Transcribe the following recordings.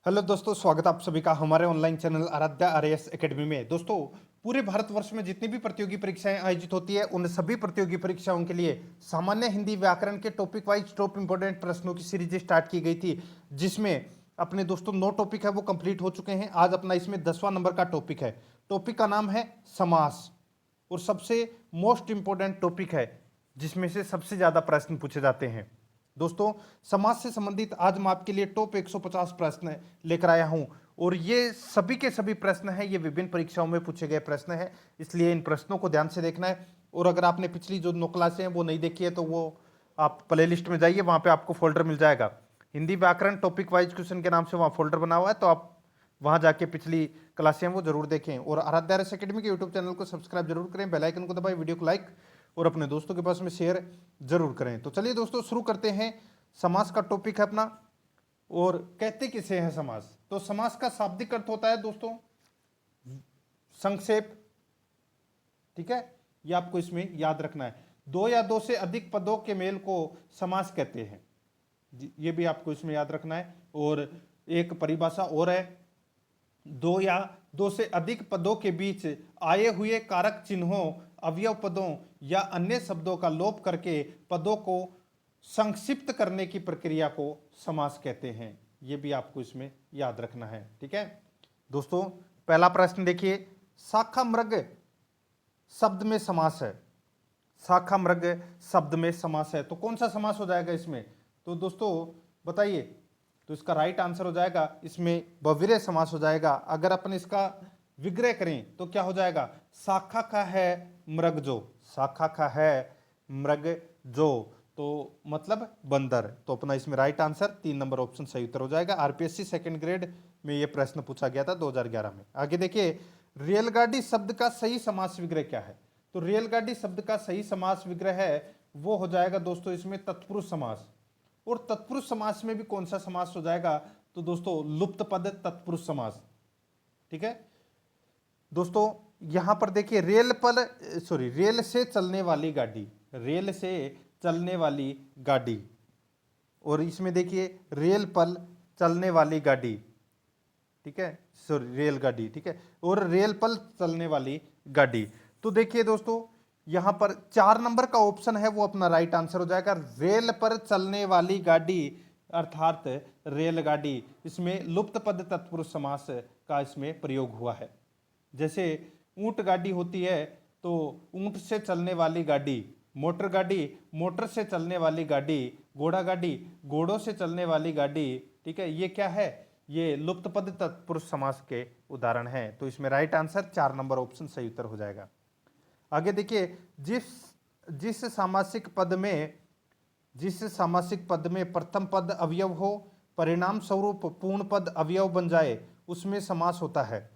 Hello दोस्तों, स्वागत है आप सभी का हमारे online channel Aaradhya RAS academy में। दोस्तों, पूरे भारतवर्ष में जितनी भी प्रतियोगी परीक्षाएं आयोजित होती है उन सभी प्रतियोगी परीक्षाओं के लिए सामान्य हिंदी व्याकरण के टॉपिक वाइज टॉप इंपोर्टेंट प्रश्नों की सीरीज स्टार्ट की गई थी, जिसमें अपने दोस्तों 9 टॉपिक है वो कंप्लीट हो चुके हैं। आज अपना इसमें 10वां नंबर का टॉपिक है। टॉपिक का नाम है समास और सबसे मोस्ट इंपोर्टेंट टॉपिक है जिसमें से सबसे ज्यादा प्रश्न पूछे जाते हैं। दोस्तों, समाज से संबंधित आज मैं आपके लिए टॉप 150 प्रश्न लेकर आया हूं और ये सभी के सभी प्रश्न हैं, ये विभिन्न परीक्षाओं में पूछे गए प्रश्न हैं, इसलिए इन प्रश्नों को ध्यान से देखना है। और अगर आपने पिछली जो 9 क्लासें हैं वो नहीं देखी है तो वो आप प्ले लिस्ट में जाइए, वहां पे आपको फोल्डर मिल जाएगा हिंदी व्याकरण टॉपिक वाइज क्वेश्चन के नाम से, वहां फोल्डर बना हुआ है, तो आप वहां जाके पिछली क्लासें वो जरूर देखें। और आराध्या आरएएस एकेडमी के यूट्यूब चैनल को सब्सक्राइब जरूर करें, बेल आइकन को दबाएं, वीडियो को लाइक और अपने दोस्तों के पास में शेयर जरूर करें। तो चलिए दोस्तों शुरू करते हैं। समास का टॉपिक है अपना, और कहते किसे हैं समास। तो समास का शाब्दिक अर्थ होता है दोस्तों संक्षेप। ठीक है, ये आपको इसमें याद रखना है। दो या दो से अधिक पदों के मेल को समास कहते हैं, ये भी आपको इसमें याद रखना है। और एक परिभाषा और है, दो या दो से अधिक पदों के बीच आए हुए कारक चिन्हों, अवयव पदों या अन्य शब्दों का लोप करके पदों को संक्षिप्त करने की प्रक्रिया को समास कहते हैं। यह भी आपको इसमें याद रखना है। ठीक है दोस्तों, पहला प्रश्न देखिए, शाखा मृग शब्द में समास है। शाखा मृग शब्द में समास है तो कौन सा समास हो जाएगा इसमें? तो दोस्तों बताइए। तो इसका राइट आंसर हो जाएगा इसमें बहुव्रीहि समास हो जाएगा। अगर अपन इसका विग्रह करें तो क्या हो जाएगा? शाखा का है मृग जो, शाखा का है मृग जो, तो मतलब बंदर। तो अपना इसमें राइट आंसर 3 नंबर ऑप्शन सही उत्तर हो जाएगा। आरपीएससी सेकंड ग्रेड में यह प्रश्न पूछा गया था 2011 में। आगे देखिए, रेलगाड़ी शब्द का सही समास विग्रह क्या है? तो रेलगाड़ी शब्द का सही समास विग्रह है वो हो जाएगा दोस्तों इसमें तत्पुरुष समास। और तत्पुरुष समास में भी कौन सा समास हो जाएगा? तो दोस्तों लुप्त पद तत्पुरुष समास। ठीक है दोस्तों, यहां पर देखिए रेल से चलने वाली गाड़ी, रेल से चलने वाली गाड़ी, और इसमें देखिए रेल पर चलने वाली गाड़ी। ठीक है, सॉरी रेलगाड़ी। ठीक है, और रेल पर चलने वाली गाड़ी। तो देखिए दोस्तों, यहां पर 4 नंबर का ऑप्शन है वो अपना राइट आंसर हो जाएगा। रेल पर चलने वाली गाड़ी अर्थात रेलगाड़ी, इसमें लुप्त पद तत्पुरुष समास का इसमें प्रयोग हुआ है। जैसे ऊंट गाड़ी होती है तो ऊंट से चलने वाली गाड़ी, मोटर गाड़ी, मोटर से चलने वाली गाड़ी, घोड़ा गाड़ी, घोड़ों से चलने वाली गाड़ी। ठीक है, ये क्या है? ये लुप्त पद तत्पुरुष समास के उदाहरण हैं। तो इसमें राइट आंसर 4 नंबर ऑप्शन सही उत्तर हो जाएगा। आगे देखिए, जिस जिस सामासिक पद में प्रथम पद अवयव हो, परिणाम स्वरूप पूर्ण पद अवयव बन जाए, उसमें समास होता है।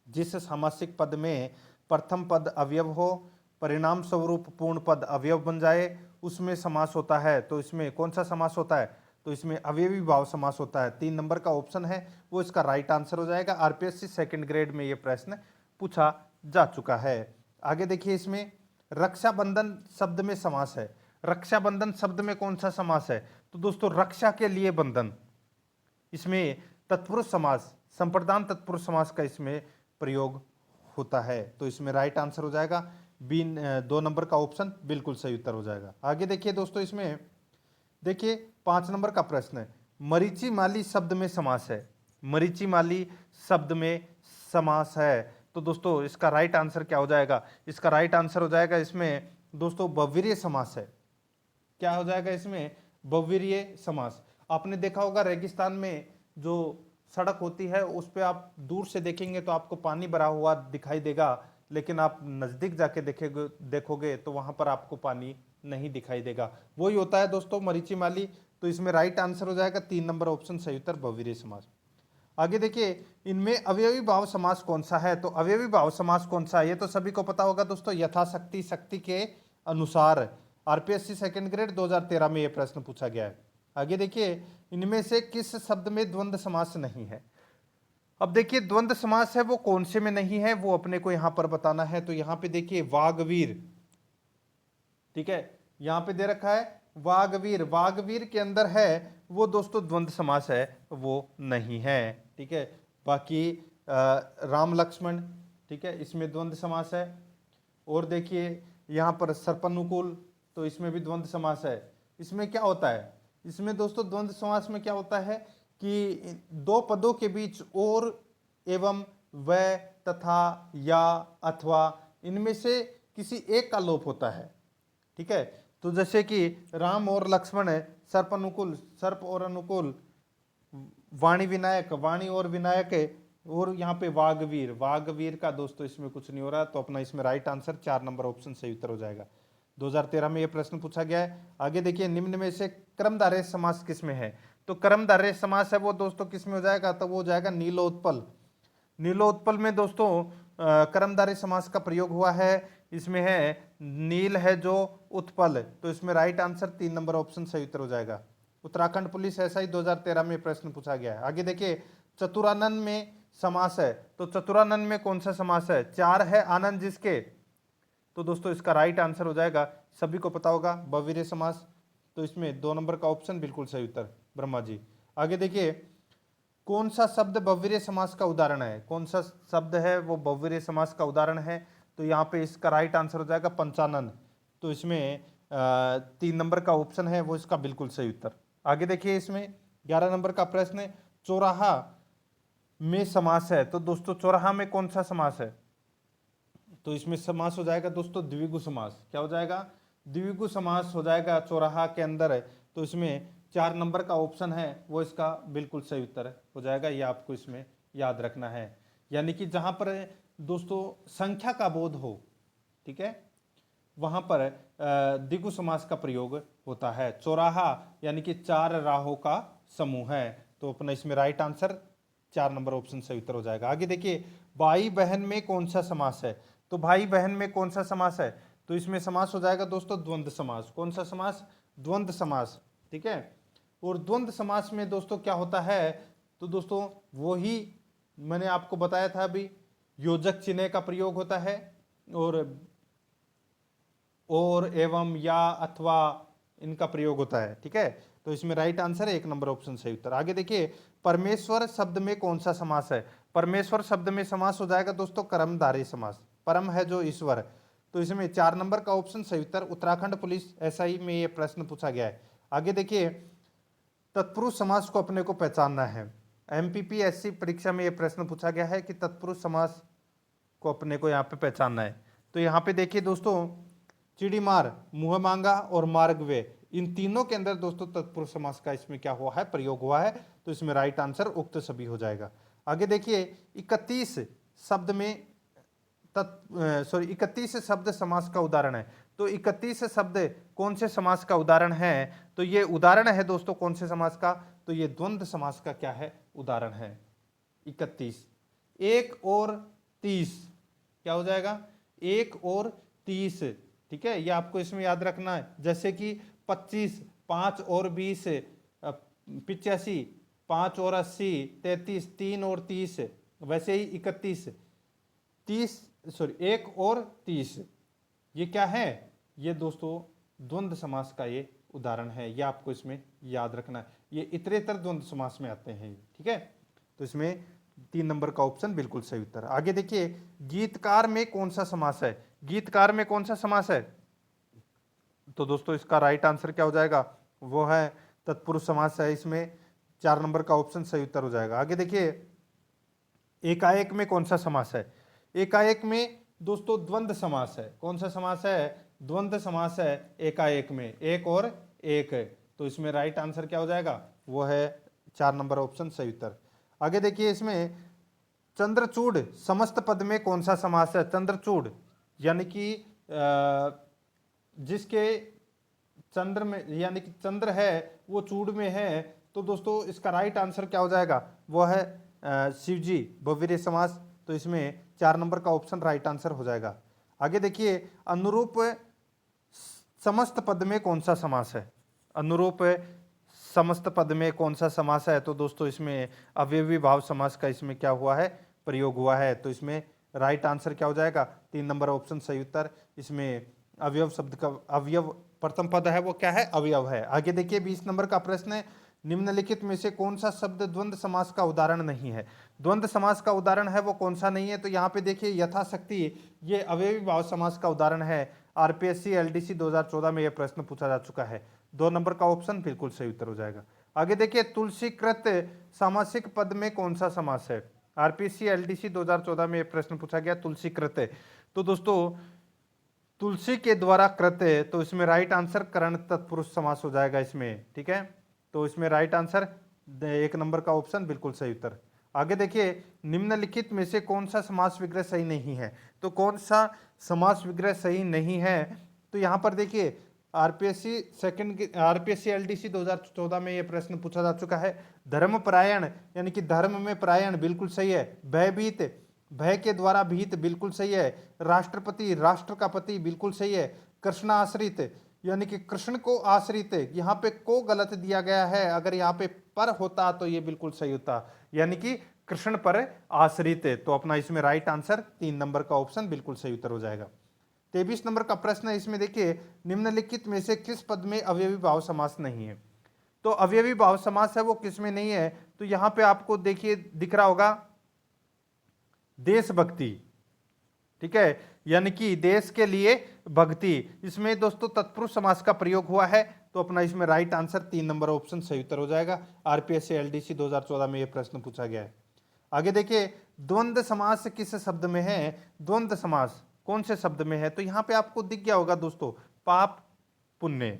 जिस सामासिक पद में प्रथम पद अवयव हो, परिणाम स्वरूप पूर्ण पद अवयव बन जाए, उसमें समास होता है। तो इसमें कौन सा समास होता है? तो इसमें अवयवी भाव समास होता है। 3 नंबर का ऑप्शन है वो इसका राइट आंसर हो जाएगा। आरपीएससी सेकंड ग्रेड में ये प्रश्न पूछा जा चुका है। आगे देखिए, इसमें रक्षाबंधन शब्द में समास है। रक्षाबंधन शब्द में कौन सा समास है? तो दोस्तों रक्षा के लिए बंधन, इसमें तत्पुरुष समास, संप्रदान तत्पुरुष समास का इसमें प्रयोग होता है। तो इसमें राइट आंसर हो जाएगा 2 नंबर का ऑप्शन बिल्कुल सही उत्तर हो जाएगा। आगे देखिए दोस्तों, इसमें देखिए 5 नंबर का प्रश्न है, मरीचि माली शब्द में समास है। मरीचि माली शब्द में समास है तो दोस्तों इसका राइट आंसर क्या हो जाएगा? इसका राइट आंसर हो जाएगा इसमें दोस्तों बहुव्रीहि समास है। क्या हो जाएगा इसमें? बहुव्रीहि समास। आपने देखा होगा रेगिस्तान में जो सड़क होती है उस पे आप दूर से देखेंगे तो आपको पानी भरा हुआ दिखाई देगा, लेकिन आप नजदीक जाके देखोगे तो वहां पर आपको पानी नहीं दिखाई देगा। वही होता है दोस्तों मरीचि माली। तो इसमें राइट आंसर हो जाएगा 3 नंबर ऑप्शन सही उत्तर बहुव्रीहि समास। आगे देखिए, इनमें अवयवी भाव समास कौन सा है? तो अवयवी भाव समास कौन सा है ये तो सभी को पता होगा दोस्तों, यथाशक्ति, शक्ति के अनुसार। आरपीएससी सेकंड ग्रेड 2013 में यह प्रश्न पूछा गया है। आगे देखिए, इनमें से किस शब्द में द्वंद्व समास नहीं है? अब देखिए द्वंद्व समास है वो कौन से में नहीं है वो अपने को यहां पर बताना है। तो यहां पे देखिए वागवीर, ठीक है, यहां पे दे रखा है वागवीर, वागवीर के अंदर है वो दोस्तों द्वंद्व समास है, वो नहीं है। ठीक है, बाकी राम लक्ष्मण, ठीक है, इसमें द्वंद्व समास है। और देखिए यहाँ पर सर्पानुकूल, तो इसमें भी द्वंद्व समास है। इसमें क्या होता है, इसमें दोस्तों द्वंद्व समास में क्या होता है कि दो पदों के बीच और एवं व तथा या अथवा इनमें से किसी एक का लोप होता है। ठीक है, तो जैसे कि राम और लक्ष्मण है, सर्प अनुकूल, सर्प और अनुकूल, वाणी विनायक, वाणी और विनायक है, और यहाँ पे वागवीर, वागवीर का दोस्तों इसमें कुछ नहीं हो रहा, तो अपना इसमें राइट आंसर 4 नंबर ऑप्शन सही उत्तर हो जाएगा। 2013 में ये प्रश्न पूछा गया है। आगे देखिए, निम्न में से कर्मधारय समास किस में है, तो कर्मधारय समास है वो दोस्तों किस में हो जाएगा, तो वो हो जाएगा नीलोत्पल। नीलोत्पल में दोस्तों कर्मधारय समास का प्रयोग हुआ है। इसमें है नील है जो उत्पल, तो इसमें राइट आंसर 3 नंबर ऑप्शन सही उत्तर हो जाएगा। उत्तराखंड पुलिस एसआई 2013 में प्रश्न पूछा गया है। आगे देखिए, चतुरानंद में समास है, तो चतुरानंद में कौन सा समास है, चार है आनंद जिसके, तो दोस्तों इसका राइट आंसर हो जाएगा, सभी को पता होगा, बहुवीर्य समास, तो इसमें 2 नंबर का ऑप्शन बिल्कुल सही उत्तर, ब्रह्मा जी। आगे देखिए, कौन सा शब्द बहुवीर्य समास का उदाहरण है, कौन सा शब्द है वो बहुवीर्य समास का उदाहरण है, तो यहाँ पे इसका राइट आंसर हो जाएगा पंचानन, तो इसमें 3 नंबर का ऑप्शन है वो इसका बिल्कुल सही उत्तर। आगे देखिए, इसमें 11 नंबर का प्रश्न है, चौराहा में समास है, तो दोस्तों चौराहा में कौन सा समास है, तो इसमें समास हो जाएगा दोस्तों द्विगु समास। क्या हो जाएगा, द्विगु समास हो जाएगा चौराहा के अंदर है, तो इसमें 4 नंबर का ऑप्शन है वो इसका बिल्कुल सही उत्तर हो जाएगा। ये आपको इसमें याद रखना है, यानी कि जहां पर दोस्तों संख्या का बोध हो, ठीक है, वहां पर द्विगु समास का प्रयोग होता है। चौराहा यानी कि 4 राहों का समूह है, तो अपना इसमें राइट आंसर 4 नंबर ऑप्शन सही उत्तर हो जाएगा। आगे देखिए, भाई बहन में कौन सा समास है, तो भाई बहन में कौन सा समास है, तो इसमें समास हो जाएगा दोस्तों द्वंद्व समास। कौन सा समास, द्वंद्व समास। ठीक है, और द्वंद्व समास में दोस्तों क्या होता है, तो दोस्तों वही मैंने आपको बताया था अभी, योजक चिन्ह का प्रयोग होता है, और एवं या अथवा इनका प्रयोग होता है। ठीक है, तो इसमें राइट आंसर है 1 नंबर ऑप्शन सही उत्तर। आगे देखिए, परमेश्वर शब्द में कौन सा समास है, परमेश्वर शब्द में समास हो जाएगा दोस्तों कर्मधारय समास, परम है जो ईश्वर, तो इसमें 4 नंबर का ऑप्शन सही उत्तर। उत्तराखंड पुलिस एसआई में ये प्रश्न पूछा गया है। आगे देखिए, तत्पुरुष समास को अपने को पहचानना है, एमपीपीएससी परीक्षा में ये प्रश्न पूछा गया है कि तत्पुरुष समास को अपने को यहाँ पे पहचानना है। तो यहाँ पे देखिए दोस्तों, चिड़ीमार, मुंह मांगा और मार्गवे, इन तीनों के अंदर दोस्तों तत्पुरुष समास का इसमें क्या हुआ है, प्रयोग हुआ है, तो इसमें राइट आंसर उक्त सभी हो जाएगा। आगे देखिए, 31 शब्द में 31 शब्द समास का उदाहरण है, तो 31 शब्द कौन से समास का उदाहरण है, तो ये उदाहरण है दोस्तों कौन से समास का, तो ये द्वंद्व समास का क्या है, उदाहरण है। 31, 1 और 30 क्या हो जाएगा, 1 और 30। ठीक है, ये आपको इसमें याद रखना है, जैसे कि 25, 5 और 20 85, 5 और 80 33, 3 और 30, वैसे ही 31 1 और 30, ये क्या है, ये दोस्तों द्वंद्व समास का ये उदाहरण है, ये आपको इसमें याद रखना है, ये इतरेतर द्वंद्व समास में आते हैं। ठीक है, तो इसमें 3 नंबर का ऑप्शन बिल्कुल सही उत्तर। आगे देखिए, गीतकार में कौन सा समास है, गीतकार में कौन सा समास है, तो दोस्तों इसका राइट आंसर क्या हो जाएगा, वो है तत्पुरुष समास है, इसमें 4 नंबर का ऑप्शन सही उत्तर हो जाएगा। आगे देखिए, एकाएक में कौन सा समास है, एकाएक में दोस्तों द्वंद्व समास है। कौन सा समास है, द्वंद्व समास है एकाएक में, 1 और 1 है, तो इसमें राइट आंसर क्या हो जाएगा, वो है 4 नंबर ऑप्शन सही उत्तर। आगे देखिए, इसमें चंद्रचूड़ समस्त पद में कौन सा समास है, चंद्रचूड़ यानी कि जिसके चंद्र में यानी कि चंद्र है वो चूड़ में है, तो दोस्तों इसका राइट आंसर क्या हो जाएगा, वो है शिवजी, बहुवीर्य समास, तो इसमें 4 नंबर का ऑप्शन राइट आंसर हो जाएगा। आगे देखिए, अनुरूप समस्त पद में कौन सा समास है, अनुरूप समस्त पद में कौन सा समास है, तो दोस्तों इसमें अवयवी भाव समास का इसमें क्या हुआ है, प्रयोग हुआ है, तो इसमें राइट आंसर क्या हो जाएगा, 3 नंबर ऑप्शन सही उत्तर। इसमें अवयव शब्द का अवयव प्रथम पद है वो क्या है, अवयव है। आगे देखिए 20 नंबर का प्रश्न है, निम्नलिखित में से कौन सा शब्द द्वंद्व समास का उदाहरण नहीं है। द्वंद्व समास का उदाहरण है वो कौन सा नहीं है, तो यहाँ पे देखिए यथाशक्ति ये अवयवी भाव समास का उदाहरण है। आरपीएससी एलडीसी 2014 में यह प्रश्न पूछा जा चुका है। 2 नंबर का ऑप्शन बिल्कुल सही उत्तर हो जाएगा। आगे देखिए तुलसीकृत सामासिक पद में कौन सा समास है। आरपीएससी एलडीसी 2014 में यह प्रश्न पूछा गया तुलसीकृत है। तो दोस्तों तुलसी के द्वारा कृत है, तो इसमें राइट आंसर करण तत्पुरुष समास हो जाएगा इसमें, ठीक है। तो इसमें राइट आंसर 1 नंबर का ऑप्शन बिल्कुल सही उत्तर। आगे देखिए निम्नलिखित में से कौन सा समास विग्रह सही नहीं है, तो कौन सा समास विग्रह सही नहीं है, तो यहाँ पर देखिए आरपीएससी एलडीसी 2014 में यह प्रश्न पूछा जा चुका है। धर्मपरायण यानी कि धर्म में परायण बिल्कुल सही है। भयभीत, भय के द्वारा भीत बिल्कुल सही है। राष्ट्रपति, राष्ट्र का पति बिल्कुल सही है। कृष्णाश्रित यानी कि कृष्ण को आश्रित, यहाँ पे को गलत दिया गया है, अगर यहाँ पे पर होता तो ये बिल्कुल सही होता, यानी कि कृष्ण पर आश्रित है। तो अपना इसमें राइट आंसर 3 नंबर का ऑप्शन बिल्कुल सही उत्तर हो जाएगा। 23 नंबर का प्रश्न है, इसमें देखिए निम्नलिखित में से किस पद में अवयवी भाव समास नहीं है। तो अवयवी भाव समास है वो किस में नहीं है, तो यहाँ पे आपको देखिए दिख रहा होगा देशभक्ति, ठीक है, यानी कि देश के लिए भक्ति, इसमें दोस्तों तत्पुरुष समास का प्रयोग हुआ है। तो अपना इसमें राइट आंसर 3 नंबर ऑप्शन सही उत्तर हो जाएगा। आरपीएससी एलडीसी 2014 में यह प्रश्न पूछा गया है। आगे देखिए द्वंद्व समास किस शब्द में है। द्वंद्व समास कौन से शब्द में है, तो यहाँ पे आपको दिख गया होगा दोस्तों पाप पुण्य,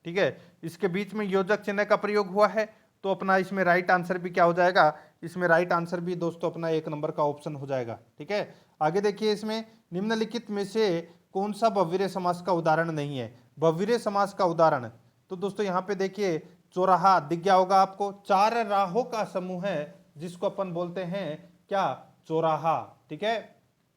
ठीक है, इसके बीच में योजक चिन्ह का प्रयोग हुआ है। तो अपना इसमें राइट आंसर भी क्या हो जाएगा, इसमें राइट आंसर भी दोस्तों अपना 1 नंबर का ऑप्शन हो जाएगा, ठीक है। आगे देखिए इसमें निम्नलिखित में से कौन सा बहुव्रीहि समास का उदाहरण नहीं है। बहुव्रीहि समास का उदाहरण, तो दोस्तों यहाँ पे देखिए चौराहा दिख गया होगा आपको, 4 राहों का समूह है जिसको अपन बोलते हैं क्या, चौराहा, ठीक है।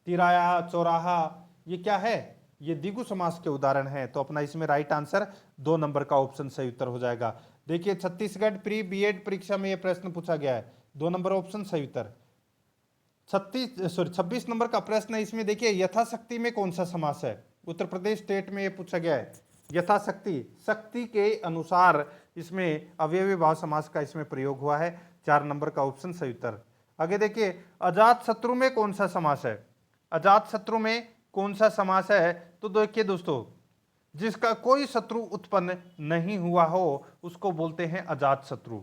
तिराया, चौराहा, ये क्या है, ये द्विगु समास के उदाहरण है। तो अपना इसमें राइट आंसर 2 नंबर का ऑप्शन सही उत्तर हो जाएगा। देखिए छत्तीसगढ़ प्री बीएड परीक्षा में यह प्रश्न पूछा गया है, 2 नंबर ऑप्शन सही उत्तर। 26 नंबर का प्रश्न है, इसमें देखिए यथाशक्ति में कौन सा समास है। उत्तर प्रदेश स्टेट में यह पूछा गया है। यथाशक्ति, शक्ति के अनुसार इसमें अवयवी भाव समास का इसमें प्रयोग हुआ है, 4 नंबर का ऑप्शन सही उत्तर। आगे देखिए अजात शत्रु में कौन सा समास है। अजात शत्रु में कौन सा समास है, तो देखिए दोस्तों जिसका कोई शत्रु उत्पन्न नहीं हुआ हो उसको बोलते हैं अजात शत्रु,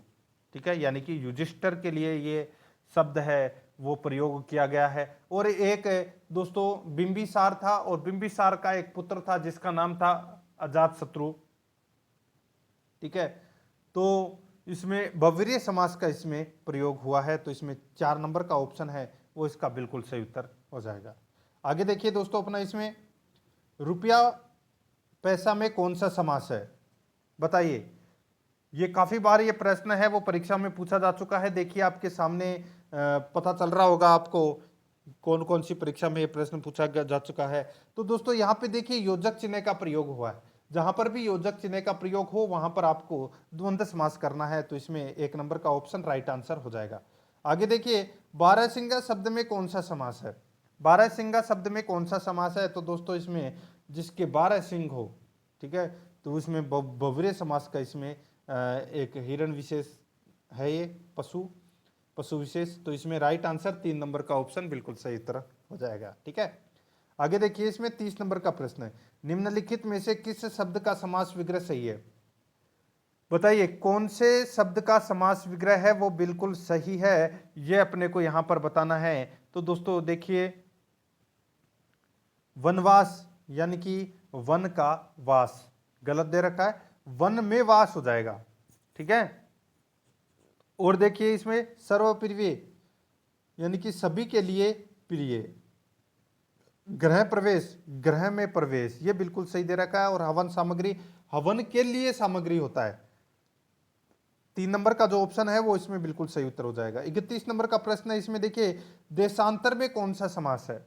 ठीक है, यानी कि युधिष्ठिर के लिए ये शब्द है वो प्रयोग किया गया है। और एक दोस्तों बिंबिसार था, और बिंबिसार का एक पुत्र था जिसका नाम था अजात शत्रु, ठीक है। तो इसमें बहुव्रीहि समास का इसमें प्रयोग हुआ है, तो इसमें 4 नंबर का ऑप्शन है वो इसका बिल्कुल सही उत्तर हो जाएगा। आगे देखिए दोस्तों अपना इसमें रुपया पैसा में कौन सा समास है, बताइए। ये काफी बार ये प्रश्न है वो परीक्षा में पूछा जा चुका है। देखिए आपके सामने पता चल रहा होगा आपको कौन कौन सी परीक्षा में ये प्रश्न पूछा जा चुका है। तो दोस्तों यहाँ पे देखिए योजक चिन्ह का प्रयोग हुआ है, जहां पर भी योजक चिन्ह का प्रयोग हो वहां पर आपको द्वंद्व समास करना है, तो इसमें 1 नंबर का ऑप्शन राइट आंसर हो जाएगा। आगे देखिए बारहसिंगा शब्द में कौन सा समास है। बारहसिंगा शब्द में कौन सा समास है, तो दोस्तों इसमें जिसके 12 सिंह हो, ठीक है, तो उसमें बहुव्रीहि समास का इसमें एक हिरण विशेष है, ये पशु विशेष। तो इसमें राइट आंसर 3 नंबर का ऑप्शन बिल्कुल सही उत्तर हो जाएगा, ठीक है। आगे देखिए इसमें 30 नंबर का प्रश्न है, निम्नलिखित में से किस शब्द का समास विग्रह सही है, बताइए कौन से शब्द का समास विग्रह है वो बिल्कुल सही है, ये अपने को यहां पर बताना है। तो दोस्तों देखिए वनवास यानी कि वन का वास गलत दे रखा है, वन में वास हो जाएगा, ठीक है। और देखिए इसमें सर्वप्रिय यानी कि सभी के लिए प्रिय, गृह प्रवेश गृह में प्रवेश, ये बिल्कुल सही दे रखा है। और हवन सामग्री हवन के लिए सामग्री होता है, 3 नंबर का जो ऑप्शन है वो इसमें बिल्कुल सही उत्तर हो जाएगा। 31 नंबर का प्रश्न है, इसमें देखिए देशांतर में कौन सा समास है।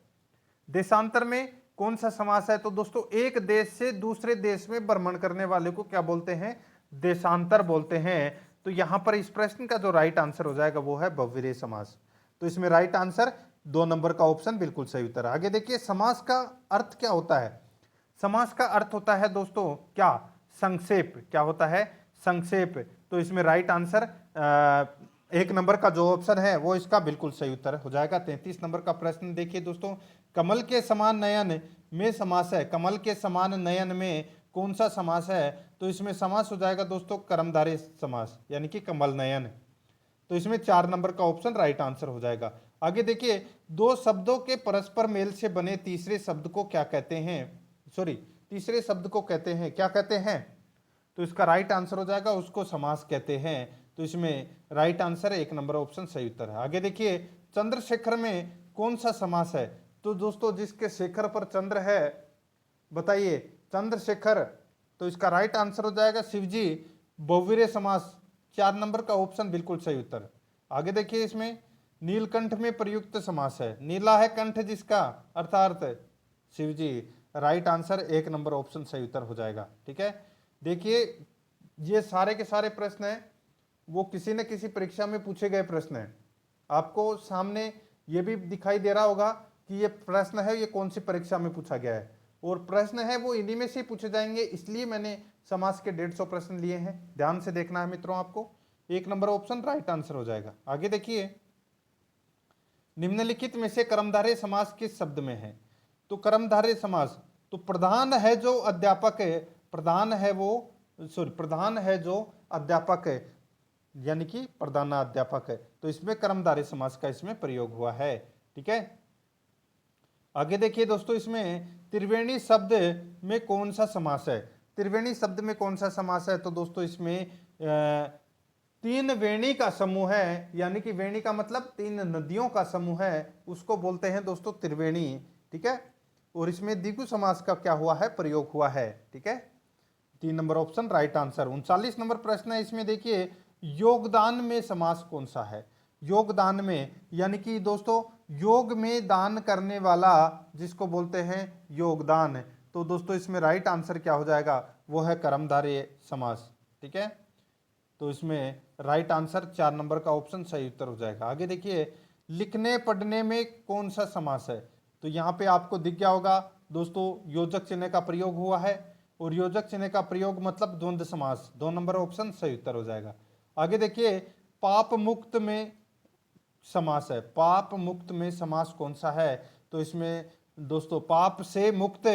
देशांतर में कौन सा समास है, तो दोस्तों एक देश से दूसरे देश में भ्रमण करने वाले को क्या बोलते हैं, देशांतर बोलते हैं। तो यहां पर इस प्रश्न का जो राइट आंसर हो जाएगा वो है बहुव्रीहि समास। तो इसमें राइट आंसर 2 नंबर का ऑप्शन बिल्कुल सही उत्तर है। आगे देखिए समास का अर्थ क्या होता है। समास का अर्थ होता है दोस्तों क्या, संक्षेप। क्या होता है, संक्षेप। तो इसमें राइट आंसर 1 नंबर का जो ऑप्शन है वो इसका बिल्कुल सही उत्तर हो जाएगा। 33 नंबर का प्रश्न देखिए दोस्तों, कमल के समान नयन में समास है, कमल के समान नयन में कौन सा समास है? तो इसमें समास हो जाएगा दोस्तों कर्मधारय समास, यानी कि कमल नयन। तो इसमें 4 नंबर का ऑप्शन राइट आंसर हो जाएगा। आगे देखिए, दो शब्दों के परस्पर मेल से बने तीसरे शब्द को क्या कहते हैं? सॉरी, तीसरे शब्द को कहते हैं, क्या कहते हैं? तो इसका राइट आंसर हो जाएगा, उसको समास कहते हैं। तो इसमें राइट आंसर 1 नंबर ऑप्शन सही उत्तर है। आगे देखिए, चंद्रशेखर में कौन सा समास है? तो दोस्तों जिसके शेखर पर चंद्र है, बताइए, चंद्रशेखर। तो इसका राइट आंसर हो जाएगा शिवजी, बहुवीर्य समास। 4 नंबर का ऑप्शन बिल्कुल सही उत्तर। आगे देखिए, इसमें नीलकंठ में प्रयुक्त समास है, नीला है कंठ जिसका, अर्थात Shivji. Right answer 1 number option सही उत्तर हो जाएगा। ठीक है, देखिए ये सारे के सारे प्रश्न हैं वो किसी न किसी परीक्षा में पूछे गए प्रश्न हैं। आपको सामने ये भी दिखाई दे रहा होगा कि ये प्रश्न है ये कौन सी परीक्षा में पूछा गया है, और प्रश्न है वो इन्हीं में से पूछे जाएंगे, इसलिए मैंने समास के 150 प्रश्न लिए हैं। ध्यान से देखना है मित्रों आपको। 1 नंबर ऑप्शन राइट आंसर हो जाएगा। आगे देखिए, निम्नलिखित में से कर्मधारय समास किस शब्द में है? तो कर्मधारय समास, तो प्रधान है जो अध्यापक है, प्रधान है वो, सॉरी, प्रधान है जो अध्यापक है, यानी कि प्रधानाध्यापक है। तो इसमें कर्मधारय समास का इसमें प्रयोग हुआ है। ठीक है, आगे देखिए दोस्तों, इसमें त्रिवेणी शब्द में कौन सा समास है? त्रिवेणी शब्द में कौन सा समास है? तो दोस्तों इसमें 3 वेणी का समूह है, यानी कि वेणी का मतलब 3 नदियों का समूह है, उसको बोलते हैं दोस्तों त्रिवेणी। ठीक है, और इसमें द्विगु समास का क्या हुआ है, प्रयोग हुआ है। ठीक है, 3 number option right answer. 39 number प्रश्न है, इसमें देखिए, योगदान में समास कौन सा है? योगदान में, यानी कि दोस्तों योग में दान करने वाला जिसको बोलते हैं योगदान। तो दोस्तों इसमें राइट आंसर क्या हो जाएगा, वो है कर्मधारय समास। ठीक है, तो इसमें राइट आंसर 4 नंबर का ऑप्शन सही उत्तर हो जाएगा। आगे देखिए, लिखने पढ़ने में कौन सा समास है? तो यहाँ पे आपको दिख गया होगा दोस्तों, योजक चिन्ह का प्रयोग हुआ है, और योजक चिन्ह का प्रयोग मतलब द्वंद्व समास। 2 नंबर ऑप्शन सही उत्तर हो जाएगा। आगे देखिए, पाप मुक्त में समास है, पाप मुक्त में समास कौन सा है? तो इसमें दोस्तों पाप से मुक्त,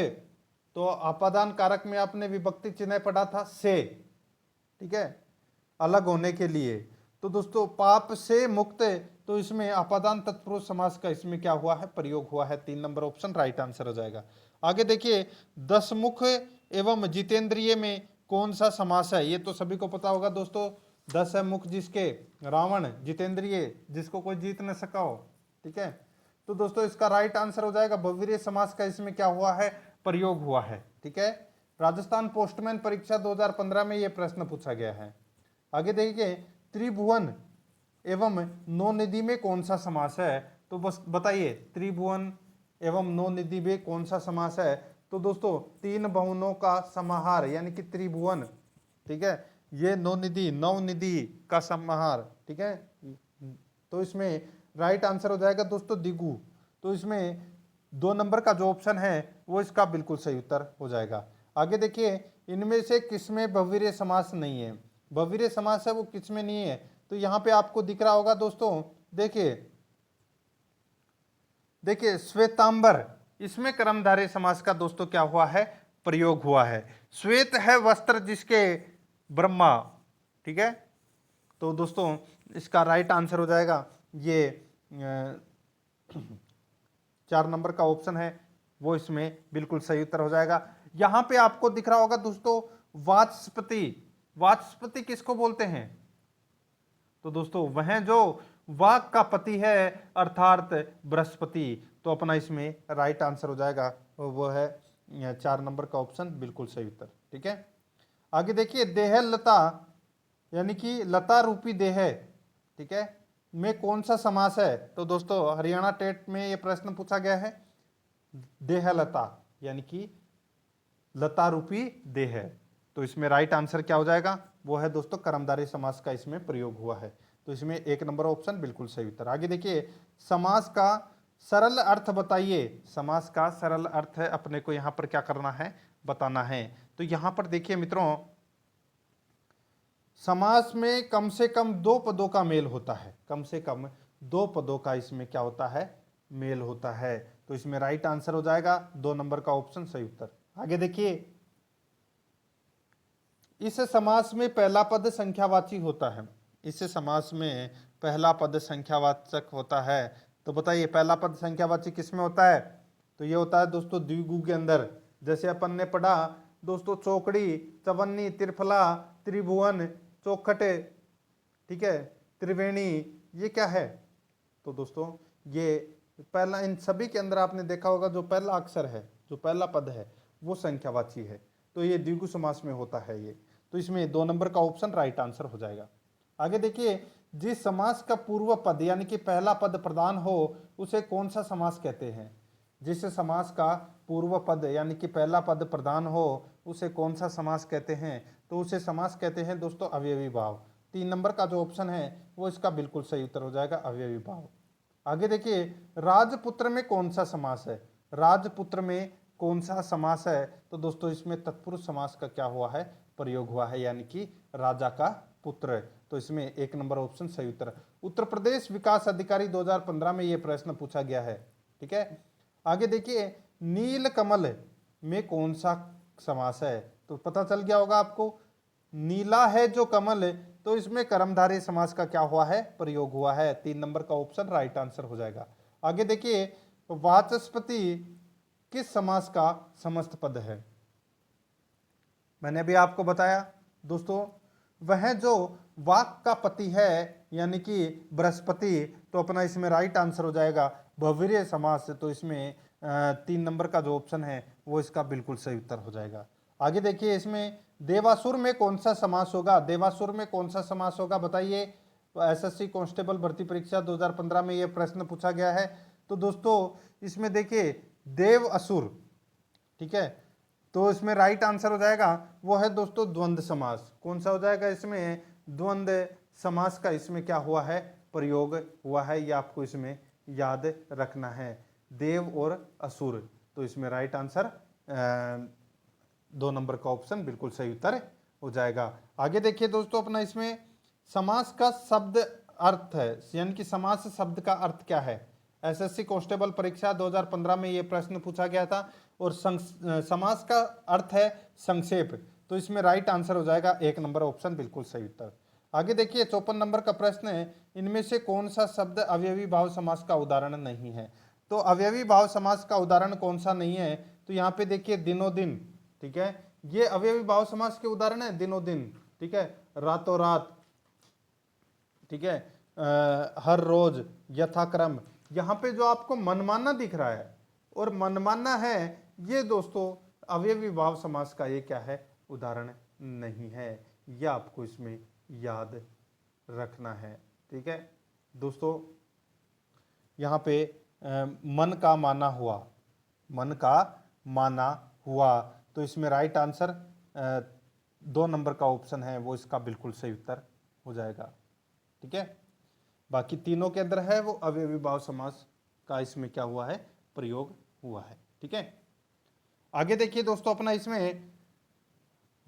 तो आपादान कारक में आपने विभक्ति चिन्ह पढ़ा था से, ठीक है, अलग होने के लिए। तो दोस्तों पाप से मुक्त, तो इसमें आपादान तत्पुरुष समास का इसमें क्या हुआ है, प्रयोग हुआ है। 3 नंबर ऑप्शन राइट आंसर हो जाएगा। आगे देखिए, दसमुख एवं जितेंद्रिय में कौन सा समास है? ये तो सभी को पता होगा दोस्तों, 10 है मुख जिसके, रावण, जितेंद्रिय जिसको कोई जीत न सका हो। ठीक है, तो दोस्तों इसका राइट आंसर हो जाएगा बहुवीर्य समास का इसमें क्या हुआ है, प्रयोग हुआ है। ठीक है, राजस्थान पोस्टमैन परीक्षा 2015 में यह प्रश्न पूछा गया है। आगे देखिए, त्रिभुवन एवं नौनिधि में कौन सा समास है? तो बस बताइए, त्रिभुवन एवं नौनिधि में कौन सा समास है? तो दोस्तों 3 भवनों का समाहार, यानी कि त्रिभुवन। ठीक है, ये नौनिधि, नवनिधि का समाहार। ठीक है, तो इसमें राइट आंसर हो जाएगा दोस्तों दिगु। तो इसमें 2 नंबर का जो ऑप्शन है वो इसका बिल्कुल सही उत्तर हो जाएगा। आगे देखिए, इनमें से किसमें बहुवीर्य समास नहीं है? बहुवीर्य समास है वो किसमें नहीं है? तो यहां पे आपको दिख रहा होगा दोस्तों, देखिए देखिए श्वेतांबर, इसमें कर्मधारय समास का दोस्तों क्या हुआ है, प्रयोग हुआ है। श्वेत है वस्त्र जिसके, ब्रह्मा। ठीक है, तो दोस्तों इसका राइट आंसर हो जाएगा ये 4 नंबर का ऑप्शन है वो इसमें बिल्कुल सही उत्तर हो जाएगा। यहां पे आपको दिख रहा होगा दोस्तों वाचस्पति, वाचस्पति किसको बोलते हैं? तो दोस्तों वह जो वाक का पति है, अर्थात बृहस्पति। तो अपना इसमें राइट आंसर हो जाएगा वो है 4 नंबर का ऑप्शन बिल्कुल सही उत्तर। ठीक है, आगे देखिए, देह लता, यानी कि लता रूपी देह, ठीक है, में कौन सा समास है? तो दोस्तों हरियाणा टेट में ये प्रश्न पूछा गया है, देहलता यानी कि लता रूपी देह। तो इसमें राइट आंसर क्या हो जाएगा, वो है दोस्तों कर्मधारय समास का इसमें प्रयोग हुआ है। तो इसमें 1 नंबर ऑप्शन बिल्कुल सही उत्तर। आगे देखिए, समास का सरल अर्थ बताइए। समास का सरल अर्थ है अपने को यहाँ पर क्या करना है, बताना है। तो यहां पर देखिए मित्रों, समास में कम से कम 2 पदों का मेल होता है, कम से कम 2 पदों का इसमें क्या होता है, मेल होता है। तो इसमें राइट आंसर हो जाएगा 2 नंबर का ऑप्शन सही उत्तर। आगे देखिए, इस समास में पहला पद संख्यावाची होता है, इस समास में पहला पद संख्यावाचक होता है। तो बताइए पहला पद संख्यावाची किसमें होता है? तो ये होता है दोस्तों द्विगु के अंदर। जैसे अपन ने पढ़ा दोस्तों, चौकड़ी, चवन्नी, त्रिफला, त्रिभुवन, चौखट, ठीक है, त्रिवेणी, ये क्या है? तो दोस्तों ये पहला, इन सभी के अंदर आपने देखा होगा जो पहला अक्षर है, जो पहला पद है वो संख्यावाची है। तो ये द्विगु समास में होता है ये। तो इसमें 2 नंबर का ऑप्शन राइट आंसर हो जाएगा। आगे देखिए, जिस समास का पूर्व पद यानी कि पहला पद प्रधान हो उसे कौन सा समास कहते हैं? जिस समास का पूर्व पद यानी कि पहला पद प्रधान हो उसे कौन सा समास कहते हैं? तो उसे समास कहते हैं दोस्तों अवयवी भाव। 3 नंबर का जो ऑप्शन है वो इसका बिल्कुल सही उत्तर हो जाएगा, अवयवी भाव। आगे देखिए, राजपुत्र में कौन सा समास है? राजपुत्र में कौन सा समास है? तो दोस्तों इसमें तत्पुरुष समास का क्या हुआ है, प्रयोग हुआ है, यानी कि राजा का पुत्र। तो इसमें 1 नंबर ऑप्शन सही उत्तर। उत्तर प्रदेश विकास अधिकारी 2015 में यह प्रश्न पूछा गया है, ठीक है। आगे देखिए, नील कमल में कौन सा समास है? तो पता चल गया होगा आपको, नीला है जो कमल, तो इसमें कर्मधारय समास का क्या हुआ है, प्रयोग हुआ है। 3 नंबर का ऑप्शन राइट आंसर हो जाएगा। आगे देखिए, वाचस्पति किस समास का समस्त पद है? मैंने भी आपको बताया दोस्तों, वह जो वाक का पति है यानी कि बृहस्पति, तो अपना इसमें राइट आंसर हो जाएगा भविर्य समास। तो इसमें 3 नंबर का जो ऑप्शन है वो इसका बिल्कुल सही उत्तर हो जाएगा। आगे देखिए, इसमें देवासुर में कौन सा समास होगा? देवासुर में कौन सा समास होगा बताइए। तो एसएससी कांस्टेबल भर्ती परीक्षा 2015 में यह प्रश्न पूछा गया है। तो दोस्तों इसमें देखिए देव असुर, ठीक है, तो इसमें राइट आंसर हो जाएगा वो है दोस्तों द्वंद्व समास। कौन सा हो जाएगा? इसमें द्वंद्व समास का इसमें क्या हुआ है, प्रयोग हुआ है। ये आपको इसमें याद रखना है, देव और असुर। तो इसमें राइट आंसर 2 नंबर का ऑप्शन बिल्कुल सही उत्तर हो जाएगा। आगे देखिए दोस्तों, अपना इसमें समास का शब्द अर्थ है, यानी कि समास शब्द का अर्थ क्या है? एसएससी कांस्टेबल परीक्षा 2015 में यह प्रश्न पूछा गया था। और समास का अर्थ है संक्षेप। तो इसमें राइट आंसर हो जाएगा 1 नंबर ऑप्शन बिल्कुल सही उत्तर। आगे देखिए, 54 नंबर का प्रश्न है, इनमें से कौन सा शब्द अवयवी भाव समास का उदाहरण नहीं है? तो अवयवी भाव समास का उदाहरण कौन सा नहीं है? तो यहाँ पे देखिए दिनों दिन, ठीक है, ये अवयवी भाव समास के उदाहरण है। दिनों दिन, ठीक है, रातों रात, ठीक है, हर रोज, यथाक्रम। यहाँ पे जो आपको मनमाना दिख रहा है और मनमाना है, ये दोस्तों अवयवी भाव समास का ये क्या है, उदाहरण नहीं है। यह आपको इसमें याद रखना है, ठीक है दोस्तों। यहाँ पे मन का माना हुआ, मन का माना हुआ, तो इसमें राइट आंसर 2 नंबर का ऑप्शन है वो इसका बिल्कुल सही उत्तर हो जाएगा, ठीक है। बाकी तीनों के अंदर है वो अवयवी भाव समास का इसमें क्या हुआ है, प्रयोग हुआ है, ठीक है। आगे देखिए दोस्तों, अपना इसमें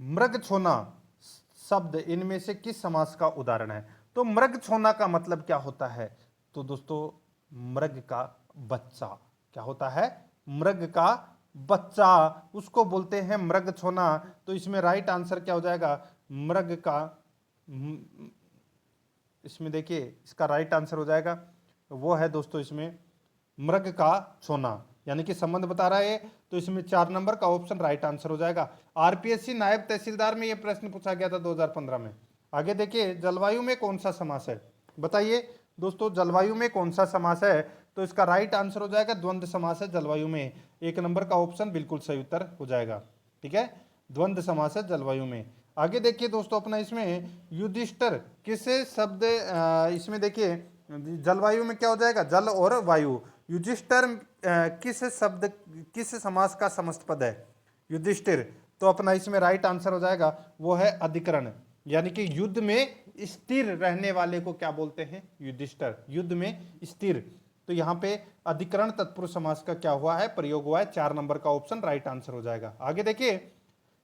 मृग छोना शब्द इनमें से किस समास का उदाहरण है? तो मृग छोना का मतलब क्या होता है? तो दोस्तों मृग का बच्चा, क्या होता है, मृग का बच्चा, उसको बोलते हैं मृग छोना। तो इसमें राइट आंसर क्या हो जाएगा, मृग का, इसमें देखिए इसका राइट आंसर हो जाएगा वो है दोस्तों इसमें मृग का छोना, यानी कि संबंध बता रहा है। तो इसमें 4 नंबर का ऑप्शन राइट आंसर हो जाएगा। आरपीएससी नायब तहसीलदार में यह प्रश्न पूछा गया था 2015 में। आगे देखिए, जलवायु में कौन सा समास है? बताइए दोस्तों, जलवायु में कौन सा समास है? तो इसका राइट आंसर हो जाएगा द्वंद्व समास है जलवायु में। 1 नंबर का ऑप्शन बिल्कुल सही उत्तर हो जाएगा, ठीक है, द्वंद्व समास है जलवायु में। आगे देखिए दोस्तों, अपना इसमें युधिष्ठिर किस शब्द, इसमें देखिए जलवायु में क्या हो जाएगा, जल और वायु। युधिष्ठिर किस शब्द, किस समास का समस्त पद है? युधिष्ठिर। तो अपना इसमें राइट आंसर हो जाएगा वो है अधिकरण, यानी कि युद्ध में स्थिर रहने वाले को क्या बोलते हैं, युधिष्ठिर, युद्ध में स्थिर। तो यहाँ पे अधिकरण तत्पुरुष समास का क्या हुआ है, प्रयोग हुआ है। 4 नंबर का ऑप्शन राइट आंसर हो जाएगा। आगे देखिए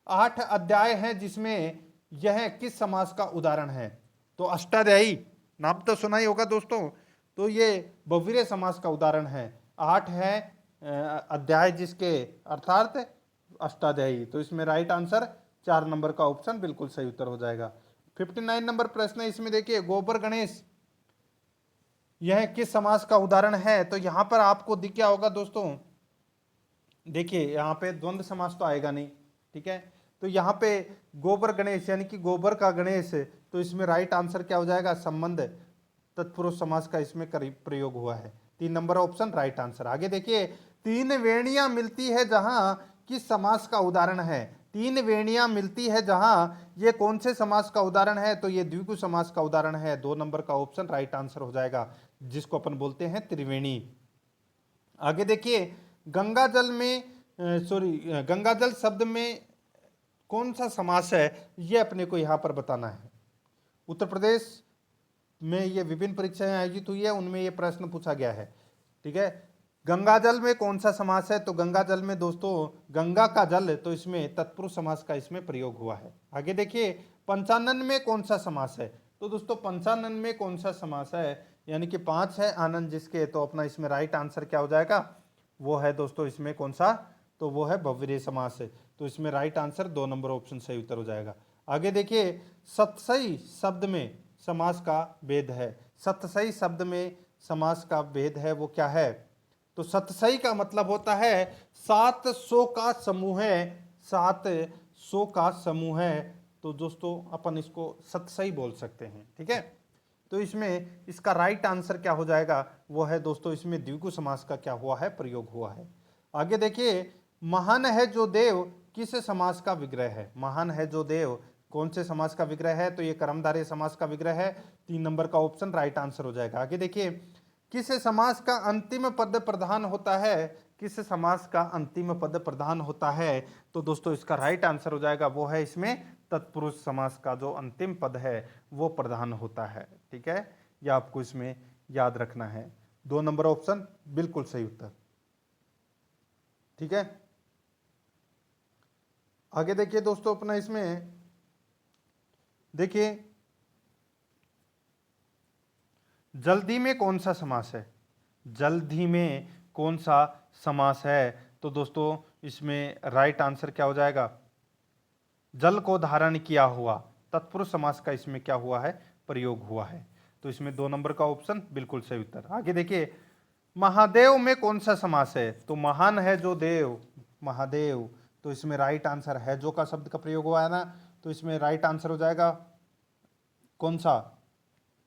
8 अध्याय हैं जिसमें यह किस समास का उदाहरण है, तो अष्टाध्यायी नाम तो सुना ही होगा दोस्तों, तो ये बहुवीर्य समास का उदाहरण है। 8 है अध्याय जिसके अर्थात अष्टाध्यायी, तो इसमें राइट आंसर 4 नंबर का ऑप्शन बिल्कुल सही उत्तर हो जाएगा। 59 नंबर प्रश्न है, इसमें देखिए गोबर गणेश यह किस समास का उदाहरण है, तो यहां पर आपको दिख क्या होगा दोस्तों, देखिए यहां पे द्वंद्व समास तो आएगा नहीं, ठीक है, तो यहां पे गोबर गणेश यानी कि गोबर का गणेश, तो इसमें राइट आंसर क्या हो जाएगा, संबंध तत्पुरुष समास का इसमें प्रयोग हुआ है। 3 नंबर ऑप्शन राइट आंसर। आगे देखिए 3 वेणियां मिलती है जहां किस समास का उदाहरण है, 3 वेणियां मिलती है जहां ये कौन से समास का उदाहरण है, तो ये द्विगु समास का उदाहरण है। 2 नंबर का ऑप्शन राइट आंसर हो जाएगा, जिसको अपन बोलते हैं त्रिवेणी। आगे देखिए गंगा जल में गंगा जल शब्द में कौन सा समास है, ये अपने को यहां पर बताना है। उत्तर प्रदेश में ये विभिन्न परीक्षाएं आयोजित हुई है, उनमें ये प्रश्न पूछा गया है, ठीक है। गंगा जल में कौन सा समास है, तो गंगा जल में दोस्तों गंगा का जल, तो इसमें तत्पुरुष समास का इसमें प्रयोग हुआ है। आगे देखिए पंचानन में कौन सा समास है, तो दोस्तों पंचानन में कौन सा समास है, यानी कि 5 है आनंद जिसके, तो अपना इसमें राइट आंसर क्या हो जाएगा, वो है दोस्तों इसमें कौन सा, तो वो है बहुवीर्य समास है, तो इसमें राइट आंसर 2 नंबर ऑप्शन सही उत्तर हो जाएगा। आगे देखिए सतसई शब्द में समास का भेद है, सतसई शब्द में समास का भेद है वो क्या है, तो सतसई का मतलब होता है 700 का समूह है, 700 का समूह है, तो दोस्तों अपन इसको सतसई बोल सकते हैं, ठीक है। तो इसमें इसका राइट आंसर क्या हो जाएगा, वो है दोस्तों इसमें द्विगु समास का क्या हुआ है, प्रयोग हुआ है। आगे देखिए महान है जो देव किस समास का विग्रह है, महान है जो देव कौन से समास का विग्रह है, तो ये कर्मधारय समास का विग्रह है। 3 नंबर का ऑप्शन राइट आंसर हो जाएगा। आगे देखिए किस समास का अंतिम पद प्रधान होता है, किस समास का अंतिम पद प्रधान होता है, तो दोस्तों इसका राइट आंसर हो जाएगा, वो है इसमें तत्पुरुष समास का जो अंतिम पद है वो प्रधान होता है, ठीक है, ये आपको इसमें याद रखना है। 2 नंबर ऑप्शन बिल्कुल सही उत्तर, ठीक है। आगे देखिए दोस्तों अपना इसमें देखिए जल्दी में कौन सा समास है, जल्दी में कौन सा समास है, तो दोस्तों इसमें राइट आंसर क्या हो जाएगा, जल को धारण किया हुआ, तत्पुरुष समास का इसमें क्या हुआ है, प्रयोग हुआ है, तो इसमें 2 नंबर का ऑप्शन बिल्कुल सही उत्तर। आगे देखिए महादेव में कौन सा समास है, तो महान है जो देव, महादेव, तो इसमें राइट आंसर है जो का शब्द का प्रयोग हुआ है ना, तो इसमें राइट आंसर हो जाएगा कौन सा,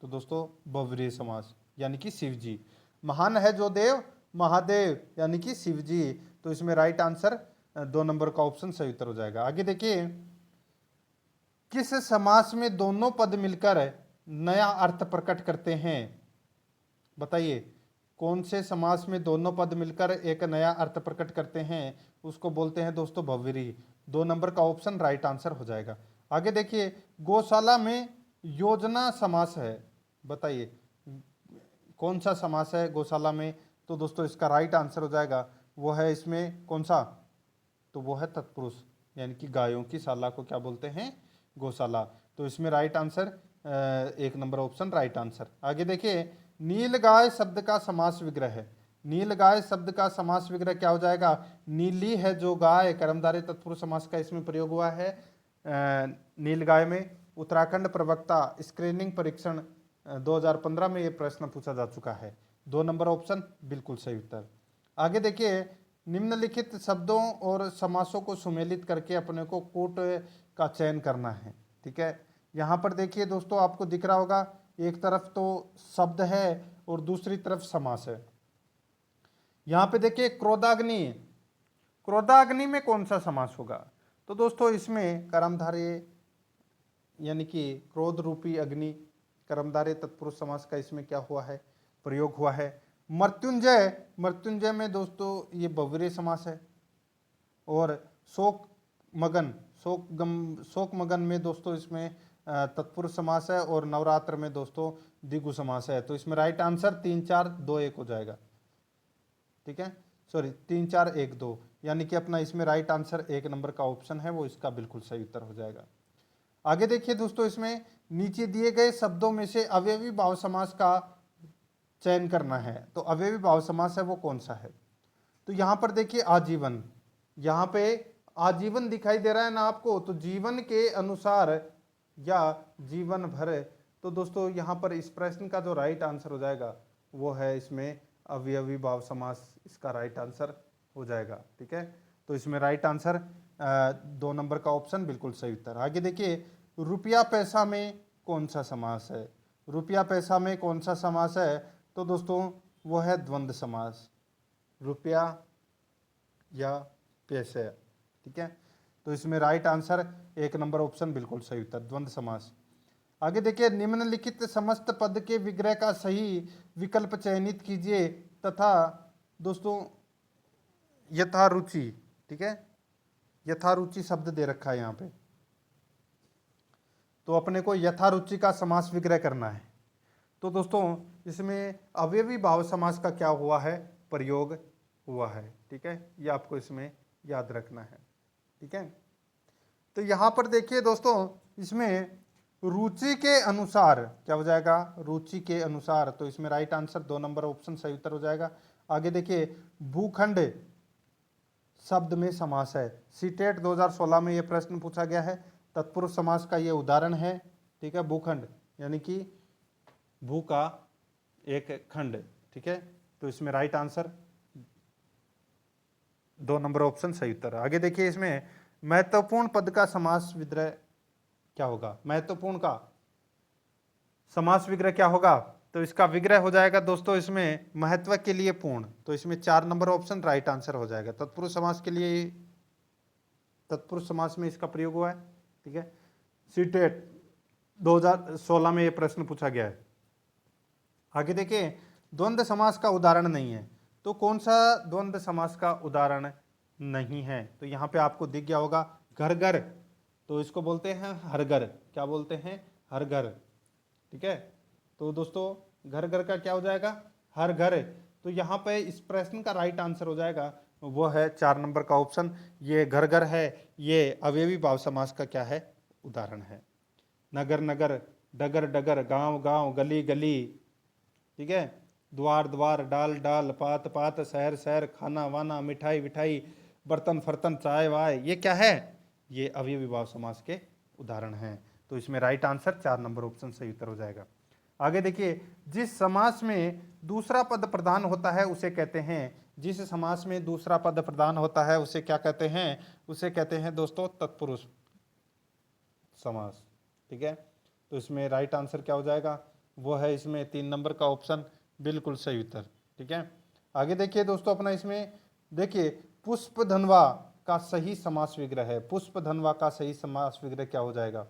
तो दोस्तों बहुव्रीहि समास यानी कि शिव जी, महान है जो देव महादेव यानी कि शिव जी, तो इसमें राइट आंसर 2 नंबर का ऑप्शन सही उत्तर हो जाएगा। आगे देखिए किस समास में दोनों पद मिलकर नया अर्थ प्रकट करते हैं, बताइए कौन से समास में दोनों पद मिलकर एक नया अर्थ प्रकट करते हैं, उसको बोलते हैं दोस्तों बहुव्रीहि। 2 नंबर का ऑप्शन राइट आंसर हो जाएगा। आगे देखिए गौशाला में योजना समास है, बताइए कौन सा समास है गौशाला में, तो दोस्तों इसका राइट आंसर हो जाएगा वो है इसमें कौन सा, तो वो है तत्पुरुष, यानी कि गायों की शाला को क्या बोलते हैं, गौशाला, तो इसमें right answer 1 number option right answer. आगे देखिए नीलगाय शब्द का समास विग्रह है, नीलगाय शब्द का समास विग्रह क्या हो जाएगा, नीली है जो गाय, कर्मधारय तत्पुरुष समास का इसमें प्रयोग हुआ है नीलगाय में। उत्तराखंड प्रवक्ता स्क्रीनिंग परीक्षण 2015 में ये प्रश्न पूछा जा चुका है। 2 नंबर ऑप्शन बिल्कुल सही उत्तर। आगे देखिए निम्नलिखित शब्दों और समासों को सुमेलित करके अपने को कोट का चयन करना है, ठीक है। यहाँ पर देखिए दोस्तों आपको दिख रहा होगा एक तरफ तो शब्द है और दूसरी तरफ समास है। यहाँ पे देखिए क्रोधाग्नि, क्रोधाग्नि में कौन सा समास होगा, तो दोस्तों इसमें कर्मधारय यानी कि क्रोध रूपी अग्नि, कर्मधारय तत्पुरुष समास का इसमें क्या हुआ है, प्रयोग हुआ है। मृत्युंजय, मृत्युंजय में दोस्तों ये बहुव्रीहि समास है। और शोक मगन, शोक मगन में दोस्तों इसमें तत्पुरुष समास है। और नवरात्र में दोस्तों द्विगु समास है, तो इसमें राइट आंसर 3 4 2 1 हो जाएगा। ठीक है, सॉरी 3 4 1 2, यानी कि अपना इसमें राइट आंसर 1 नंबर का ऑप्शन है वो इसका बिल्कुल सही उत्तर हो जाएगा। आगे देखिए दोस्तों, इसमें नीचे दिए गए शब्दों में से अवयवी भाव समास का चयन करना है। तो अवयवी भाव समास है वो कौन सा है? तो यहां पर देखिए आजीवन, यहां पे आजीवन दिखाई दे रहा है ना आपको, तो जीवन के अनुसार या जीवन भर। तो दोस्तों यहां पर इस प्रश्न का जो राइट आंसर हो जाएगा वो है इसमें अवयवी भाव समास, इसका राइट आंसर हो जाएगा। ठीक है, तो इसमें राइट आंसर 2 नंबर का ऑप्शन बिल्कुल सही उत्तर। आगे देखिए, रुपया पैसा में कौन सा समास है? रुपया पैसा में कौन सा समास है? तो दोस्तों वो है द्वंद्व समास, रुपया या पैसे। ठीक है, तो इसमें राइट आंसर 1 नंबर ऑप्शन बिल्कुल सही उत्तर, द्वंद्व समास। आगे देखिए, निम्नलिखित समस्त पद के विग्रह का सही विकल्प चयनित कीजिए तथा दोस्तों यथारुचि, ठीक है, यथारुचि शब्द दे रखा है यहाँ पे, तो अपने को यथारुचि का समास विग्रह करना है। तो दोस्तों इसमें अवयवी भाव समास का क्या हुआ है? प्रयोग हुआ है। ठीक है, ये आपको इसमें याद रखना है। ठीक है, तो यहां पर देखिए दोस्तों, इसमें रुचि के अनुसार क्या हो जाएगा? रुचि के अनुसार, तो इसमें राइट आंसर 2 नंबर ऑप्शन सही उत्तर हो जाएगा। आगे देखिए, भूखंड शब्द में समास है। सीटेट 2016 में यह प्रश्न पूछा गया है, तत्पुरुष समास का ये उदाहरण है। ठीक है, भूखंड यानी कि भू का एक खंड। ठीक है, तो इसमें राइट आंसर 2 नंबर ऑप्शन सही उत्तर। आगे देखिए, इसमें महत्वपूर्ण पद का समास विग्रह क्या होगा? महत्वपूर्ण का समास विग्रह क्या होगा? तो इसका विग्रह हो जाएगा दोस्तों इसमें महत्व के लिए पूर्ण, तो इसमें 4 नंबर ऑप्शन राइट आंसर हो जाएगा। तत्पुरुष समास के लिए, तत्पुरुष समास में इसका प्रयोग हुआ है। ठीक है, सीटेट 2016 में यह प्रश्न पूछा गया है। आगे देखिए, द्वंद्व समास का उदाहरण नहीं है, तो कौन सा द्वंद्व समास का उदाहरण नहीं है? तो यहां पे आपको दिख गया होगा घर घर, तो इसको बोलते हैं हर घर। क्या बोलते हैं? हर घर। ठीक है, तो दोस्तों घर घर का क्या हो जाएगा? हर घर। तो यहाँ पे इस प्रश्न का राइट आंसर हो जाएगा वो है 4 नंबर का ऑप्शन, ये घर घर है, ये अवयवी भाव समास का क्या है? उदाहरण है। नगर नगर, डगर डगर, गांव गांव, गली गली, ठीक है, द्वार द्वार, डाल डाल, पात पात, शहर शहर, खाना वाना, मिठाई विठाई, बर्तन फर्तन, चाय वाय, ये क्या है? ये अवयवी भाव समास के उदाहरण हैं। तो इसमें राइट आंसर 4 नंबर ऑप्शन सही उत्तर हो जाएगा। आगे देखिए, जिस समास में दूसरा पद प्रधान होता है उसे कहते हैं, जिस समास में दूसरा पद प्रधान होता है उसे क्या कहते हैं? उसे कहते हैं दोस्तों तत्पुरुष समास। ठीक है, तो इसमें राइट आंसर क्या हो जाएगा? वो है इसमें 3 नंबर का ऑप्शन बिल्कुल सही उत्तर। ठीक है, आगे देखिए दोस्तों, अपना इसमें देखिए पुष्प धनवा का सही समास विग्रह है। पुष्प धनवा का सही समास विग्रह क्या हो जाएगा?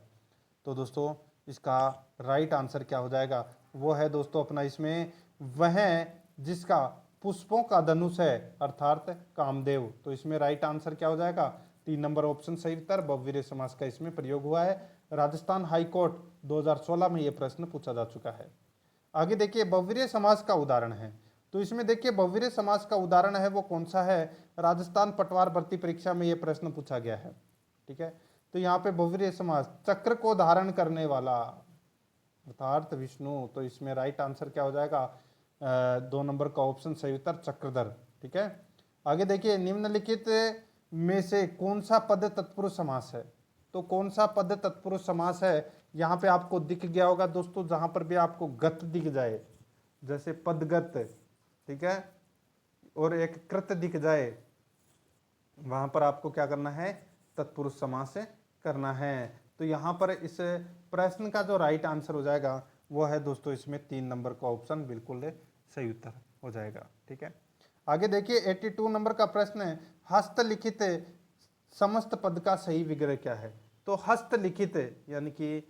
तो दोस्तों इसका राइट आंसर क्या हो जाएगा? वो है दोस्तों अपना इसमें वह जिसका पुष्पों का धनुष है, अर्थात कामदेव। तो इसमें राइट आंसर क्या हो जाएगा? 3 नंबर ऑप्शन सही उत्तर, बहुवीर्य समास का इसमें प्रयोग हुआ है। राजस्थान हाई कोर्ट 2016 में यह प्रश्न पूछा जा चुका है। आगे देखिए, बहुवीर्य समास का उदाहरण है, तो इसमें देखिए बहुवीर्य समास का उदाहरण है वो कौन सा है? राजस्थान पटवार भर्ती परीक्षा में यह प्रश्न पूछा गया है। ठीक है, तो यहाँ पे बहुवीर्य समास, चक्र को धारण करने वाला अर्थात विष्णु, तो इसमें राइट आंसर क्या हो जाएगा? 2 नंबर का ऑप्शन सही उत्तर, चक्रधर। ठीक है, आगे देखिए, निम्नलिखित में से कौन सा पद तत्पुरुष समास है? तो कौन सा पद तत्पुरुष समास है? यहाँ पे आपको दिख गया होगा दोस्तों, जहां पर भी आपको गत दिख जाए, जैसे पदगत, ठीक है, और एक कृत दिख जाए, वहां पर आपको क्या करना है? तत्पुरुष समास करना है। तो यहां पर इस प्रश्न का जो राइट आंसर हो जाएगा वो है दोस्तों इसमें 3 नंबर का ऑप्शन बिल्कुल सही उत्तर हो जाएगा। ठीक है, आगे देखिए 82 नंबर का प्रश्न है, हस्तलिखित समस्त पद का सही विग्रह क्या है? तो हस्तलिखित यानी कि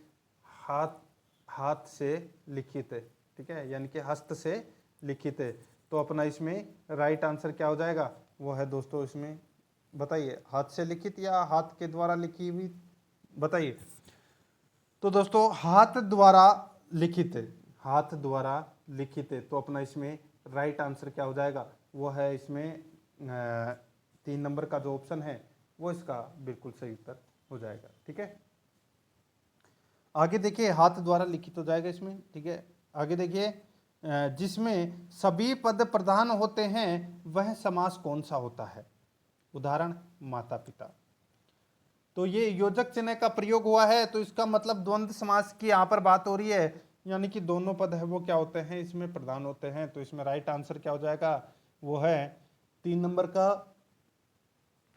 हाथ से लिखित, ठीक है, यानी कि हस्त से लिखित, तो अपना इसमें राइट आंसर क्या हो जाएगा? वो है दोस्तों इसमें बताइए, हाथ से लिखित या हाथ के द्वारा लिखी हुई, बताइए। तो दोस्तों हाथ द्वारा लिखित, हाथ द्वारा लिखित है, तो अपना इसमें राइट आंसर क्या हो जाएगा, वो है इसमें 3 नंबर का जो ऑप्शन है वो इसका बिल्कुल सही उत्तर हो जाएगा। ठीक है, आगे देखिए हाथ द्वारा लिखित हो जाएगा इसमें। ठीक है, आगे देखिए जिसमें सभी पद प्रधान होते हैं वह समास कौन सा होता है। उदाहरण माता पिता। तो ये योजक चिन्ह का प्रयोग हुआ है, तो इसका मतलब द्वंद्व समास की यहाँ पर बात हो रही है, यानी कि दोनों पद है वो क्या होते हैं, इसमें प्रधान होते हैं। तो इसमें राइट आंसर क्या हो जाएगा, वो है 3 नंबर का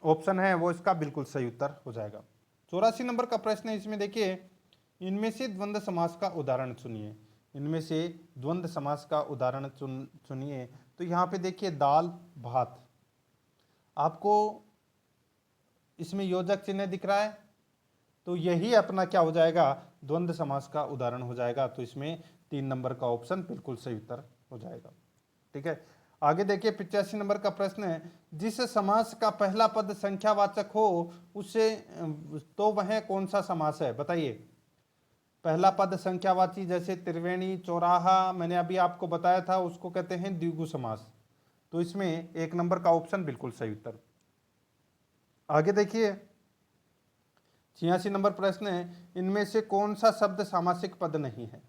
ऑप्शन है वो इसका बिल्कुल सही उत्तर हो जाएगा। 84 नंबर का प्रश्न है, इसमें देखिए इनमें से द्वंद्व समास का उदाहरण चुनिए। इनमें से द्वंद्व समास का उदाहरण चुनिए। तो यहाँ पे देखिए दाल भात, आपको इसमें योजक चिन्ह दिख रहा है, तो यही अपना क्या हो जाएगा, द्वंद्व समास का उदाहरण हो जाएगा। तो इसमें 3 नंबर का ऑप्शन बिल्कुल सही उत्तर हो जाएगा। ठीक है, आगे देखिए 85 नंबर का प्रश्न है, जिस समास का पहला पद संख्यावाचक हो उससे तो वह कौन सा समास है, बताइए। पहला पद संख्यावाची, जैसे त्रिवेणी, चौराहा, मैंने अभी आपको बताया था, उसको कहते हैं द्विगु समास। तो इसमें 1 नंबर का ऑप्शन बिल्कुल सही उत्तर। आगे देखिए 86 नंबर प्रश्न है, इनमें से कौन सा शब्द सामासिक पद नहीं है।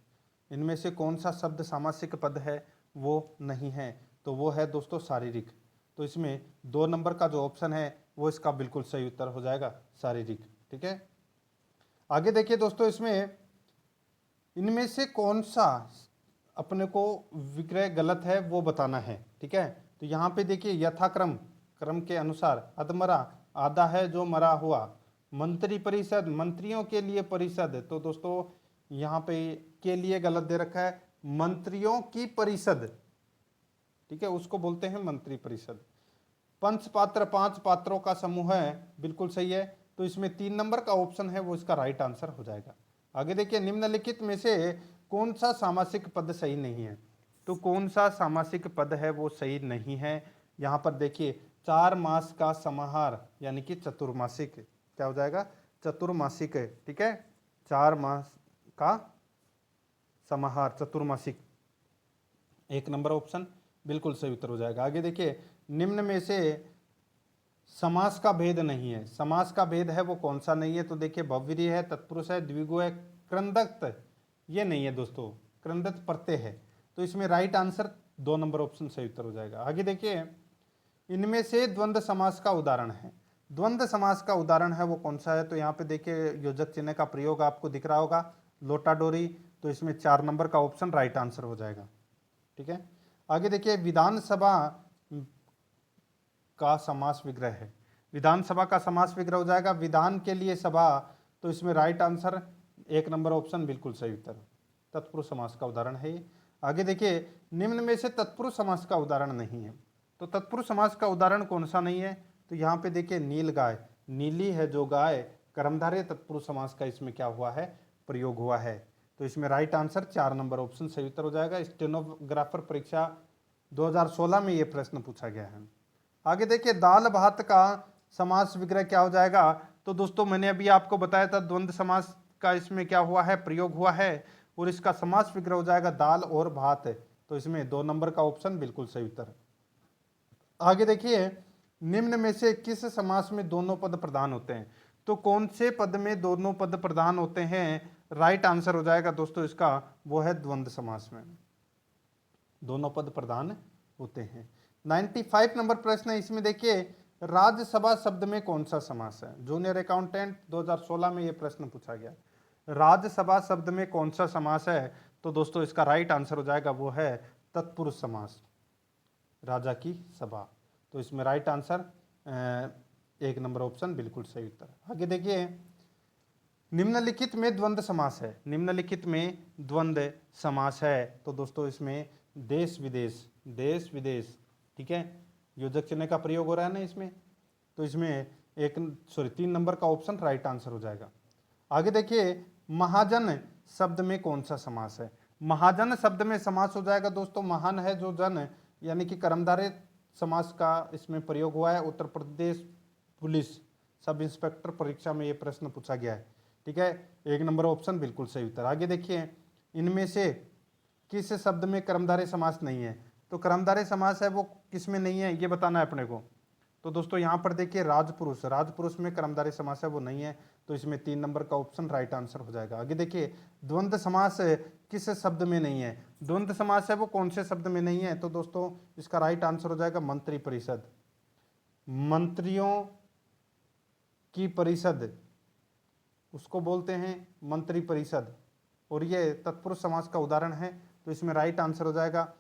इनमें से कौन सा शब्द सामासिक पद है वो नहीं है, तो वो है दोस्तों शारीरिक। तो इसमें 2 नंबर का जो ऑप्शन है वो इसका बिल्कुल सही उत्तर हो जाएगा, शारीरिक। ठीक है, आगे देखिए दोस्तों इसमें इनमें से कौन सा अपने को विग्रह गलत है वो बताना है। ठीक है, तो यहाँ पे देखिए यथाक्रम, क्रम के अनुसार, अधमरा, आधा है जो मरा हुआ, मंत्री परिषद, मंत्रियों के लिए परिषद। तो दोस्तों यहाँ पे के लिए गलत दे रखा है, मंत्रियों की परिषद। ठीक है, उसको बोलते हैं मंत्री परिषद। पंच पात्र, 5 पात्रों का समूह है, बिल्कुल सही है। तो इसमें 3 नंबर का ऑप्शन है वो इसका राइट आंसर हो जाएगा। आगे देखिए निम्नलिखित में से कौन सा सामासिक पद सही नहीं है। तो कौन सा सामासिक पद है वो सही नहीं है। यहाँ पर देखिए 4 मास का समाहार, यानी कि चतुर्मासिक, क्या हो जाएगा, चतुर्मासिक है। ठीक है, 4 मास का समाहार, चतुर्मासिक, 1 नंबर ऑप्शन बिल्कुल सही उत्तर हो जाएगा। आगे देखिए निम्न में से समास का भेद नहीं है। समास का भेद है वो कौन सा नहीं है, तो देखिए बहुव्रीहि है, तत्पुरुष है, द्विगु है, क्रंदक ये नहीं है दोस्तों, क्रंदक प्रत्यय है। तो इसमें राइट आंसर 2 नंबर ऑप्शन सही उत्तर हो जाएगा। आगे देखिए इनमें से द्वंद्व समास का उदाहरण है। द्वंद्व समास का उदाहरण है वो कौन सा है, तो यहाँ पे देखिए योजक चिन्ह का प्रयोग आपको दिख रहा होगा, लोटा डोरी। तो इसमें 4 नंबर का ऑप्शन राइट आंसर हो जाएगा। ठीक है, आगे देखिए विधानसभा का समास विग्रह है। विधानसभा का समास विग्रह हो जाएगा विधान के लिए सभा। तो इसमें राइट आंसर 1 नंबर ऑप्शन बिल्कुल सही उत्तर, तत्पुरुष समास का उदाहरण है ये। आगे देखिए निम्न में से तत्पुरुष समास का उदाहरण नहीं है। तो तत्पुरुष समास का उदाहरण कौन सा नहीं है, तो यहाँ पे देखिए नील गाय, नीली है जो गाय, कर्मधारय तत्पुरुष समास का इसमें क्या हुआ है, प्रयोग हुआ है। तो इसमें राइट आंसर 4 नंबर ऑप्शन सही उत्तर हो जाएगा। स्टेनोग्राफर परीक्षा 2016 में ये प्रश्न पूछा गया है। आगे देखिए दाल भात का समास विग्रह क्या हो जाएगा, तो दोस्तों मैंने अभी आपको बताया था द्वंद्व समास का इसमें क्या हुआ है, प्रयोग हुआ है, और इसका समास विग्रह हो जाएगा दाल और भात। तो इसमें 2 नंबर का ऑप्शन बिल्कुल सही उत्तर। आगे देखिए निम्न में से किस समास में दोनों पद प्रधान होते हैं, तो कौन से पद में दोनों पद प्रधान होते हैं, राइट आंसर हो जाएगा दोस्तों इसका, वो है द्वंद्व समास में दोनों पद प्रधान होते हैं। 95 नंबर प्रश्न है, इसमें देखिए राज्यसभा शब्द में कौन सा समास है। जूनियर अकाउंटेंट 2016 में यह प्रश्न पूछा गया, राज्यसभा शब्द में कौन सा समास है, तो दोस्तों इसका राइट आंसर हो जाएगा वो है तत्पुरुष समास, राजा की सभा। तो इसमें राइट आंसर 1 नंबर ऑप्शन बिल्कुल सही उत्तर। आगे देखिए निम्नलिखित में द्वंद्व समास है। निम्नलिखित में द्वंद्व समास है, तो दोस्तों इसमें देश विदेश, देश विदेश, ठीक है, योजक चिन्ह का प्रयोग हो रहा है ना इसमें। तो इसमें 3 नंबर का ऑप्शन राइट आंसर हो जाएगा। आगे देखिए महाजन शब्द में कौन सा समास है। महाजन शब्द में समास हो जाएगा दोस्तों महान है जो जन, यानी कि कर्मधारय समास का इसमें प्रयोग हुआ है। Uttar Pradesh police sub inspector परीक्षा में ये प्रश्न पूछा गया है। ठीक है, 1 नंबर ऑप्शन बिल्कुल सही उत्तर। आगे देखिए इनमें से किस शब्द में कर्मधारय समास नहीं है? तो कर्मधारय समास है वो किस में नहीं है, ये बताना है अपने को। तो दोस्तों यहाँ पर देखिए राजपुरुष, राजपुरुष में कर्मधारय समास है वो नहीं है, तो इसमें 3 नंबर का ऑप्शन राइट आंसर हो जाएगा। आगे देखिए द्वंद्व समास किस शब्द में नहीं है? द्वंद्व समास है वो कौन से शब्द में नहीं है? तो दोस्तों इसका राइट आंसर हो जाएगा मंत्री परिषद। मंत्रियों की परिषद उसको बोलते हैं मंत्री परिषद, और ये तत्पुरुष समास का उदाहरण है, तो इसमें राइट आंसर हो जाएगा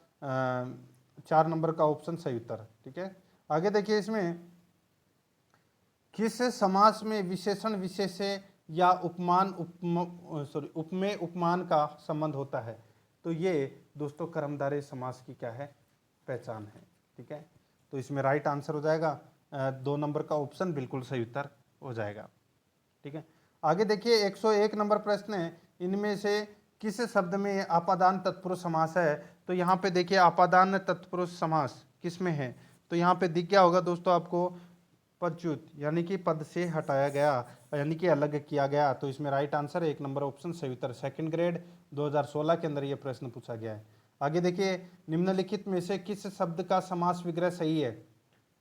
4 नंबर का ऑप्शन सही उत्तर। ठीक है, आगे देखिए इसमें किस समास में विशेषण विशेष्य या उपमान उपमेय उपमान का संबंध होता है? तो ये दोस्तों कर्मधारय समास की क्या है, पहचान है। ठीक है, तो इसमें राइट आंसर हो जाएगा 2 नंबर का ऑप्शन बिल्कुल सही उत्तर हो जाएगा। ठीक है, आगे देखिए 101 नंबर प्रश्न है, इनमें से किस शब्द में आपादान तत्पुरुष समास है? तो यहाँ पे देखिए आपादान तत्पुरुष समास किस में है? तो यहाँ पे दिख गया होगा दोस्तों आपको, पदच्युत यानी कि पद से हटाया गया यानी कि अलग किया गया, तो इसमें राइट आंसर 1 नंबर ऑप्शन सही उत्तर। सेकंड ग्रेड 2016 के अंदर ये प्रश्न पूछा गया है। आगे देखिए निम्नलिखित में से किस शब्द का समास विग्रह सही है?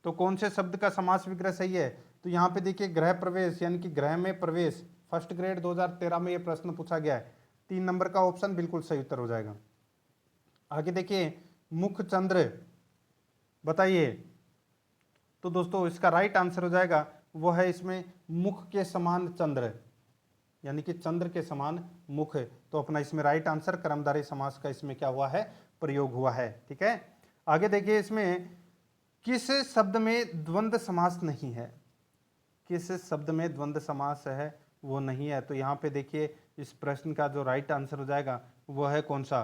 तो कौन से शब्द का समास विग्रह सही है? तो यहाँ पे देखिए गृह प्रवेश यानी कि गृह में प्रवेश, फर्स्ट ग्रेड 2013 में ये प्रश्न पूछा गया है, 3 नंबर का ऑप्शन बिल्कुल सही उत्तर हो जाएगा। आगे देखिए मुख चंद्र, बताइए। तो दोस्तों इसका राइट आंसर हो जाएगा वो है इसमें मुख के समान चंद्र, यानी कि चंद्र के समान मुख, तो अपना इसमें राइट आंसर कर्मधारय समास का इसमें क्या हुआ है, प्रयोग हुआ है। ठीक है, आगे देखिए इसमें किस शब्द में द्वंद्व समास नहीं है? किस शब्द में द्वंद्व समास है वो नहीं है? तो यहाँ पे देखिए इस प्रश्न का जो राइट आंसर हो जाएगा वो है कौन सा,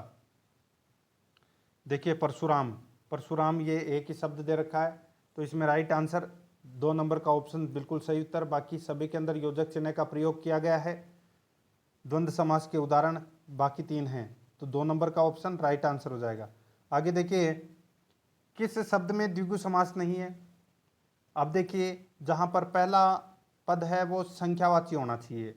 देखिए परशुराम। परशुराम ये एक ही शब्द दे रखा है, तो इसमें राइट आंसर 2 नंबर का ऑप्शन बिल्कुल सही उत्तर। बाकी सभी के अंदर योजक चिन्ह का प्रयोग किया गया है, द्वंद्व समास के उदाहरण बाकी 3 हैं, तो 2 नंबर का ऑप्शन राइट आंसर हो जाएगा। आगे देखिए किस शब्द में द्विगु समास नहीं है? अब देखिए जहां पर पहला पद है वो संख्यावाची होना चाहिए।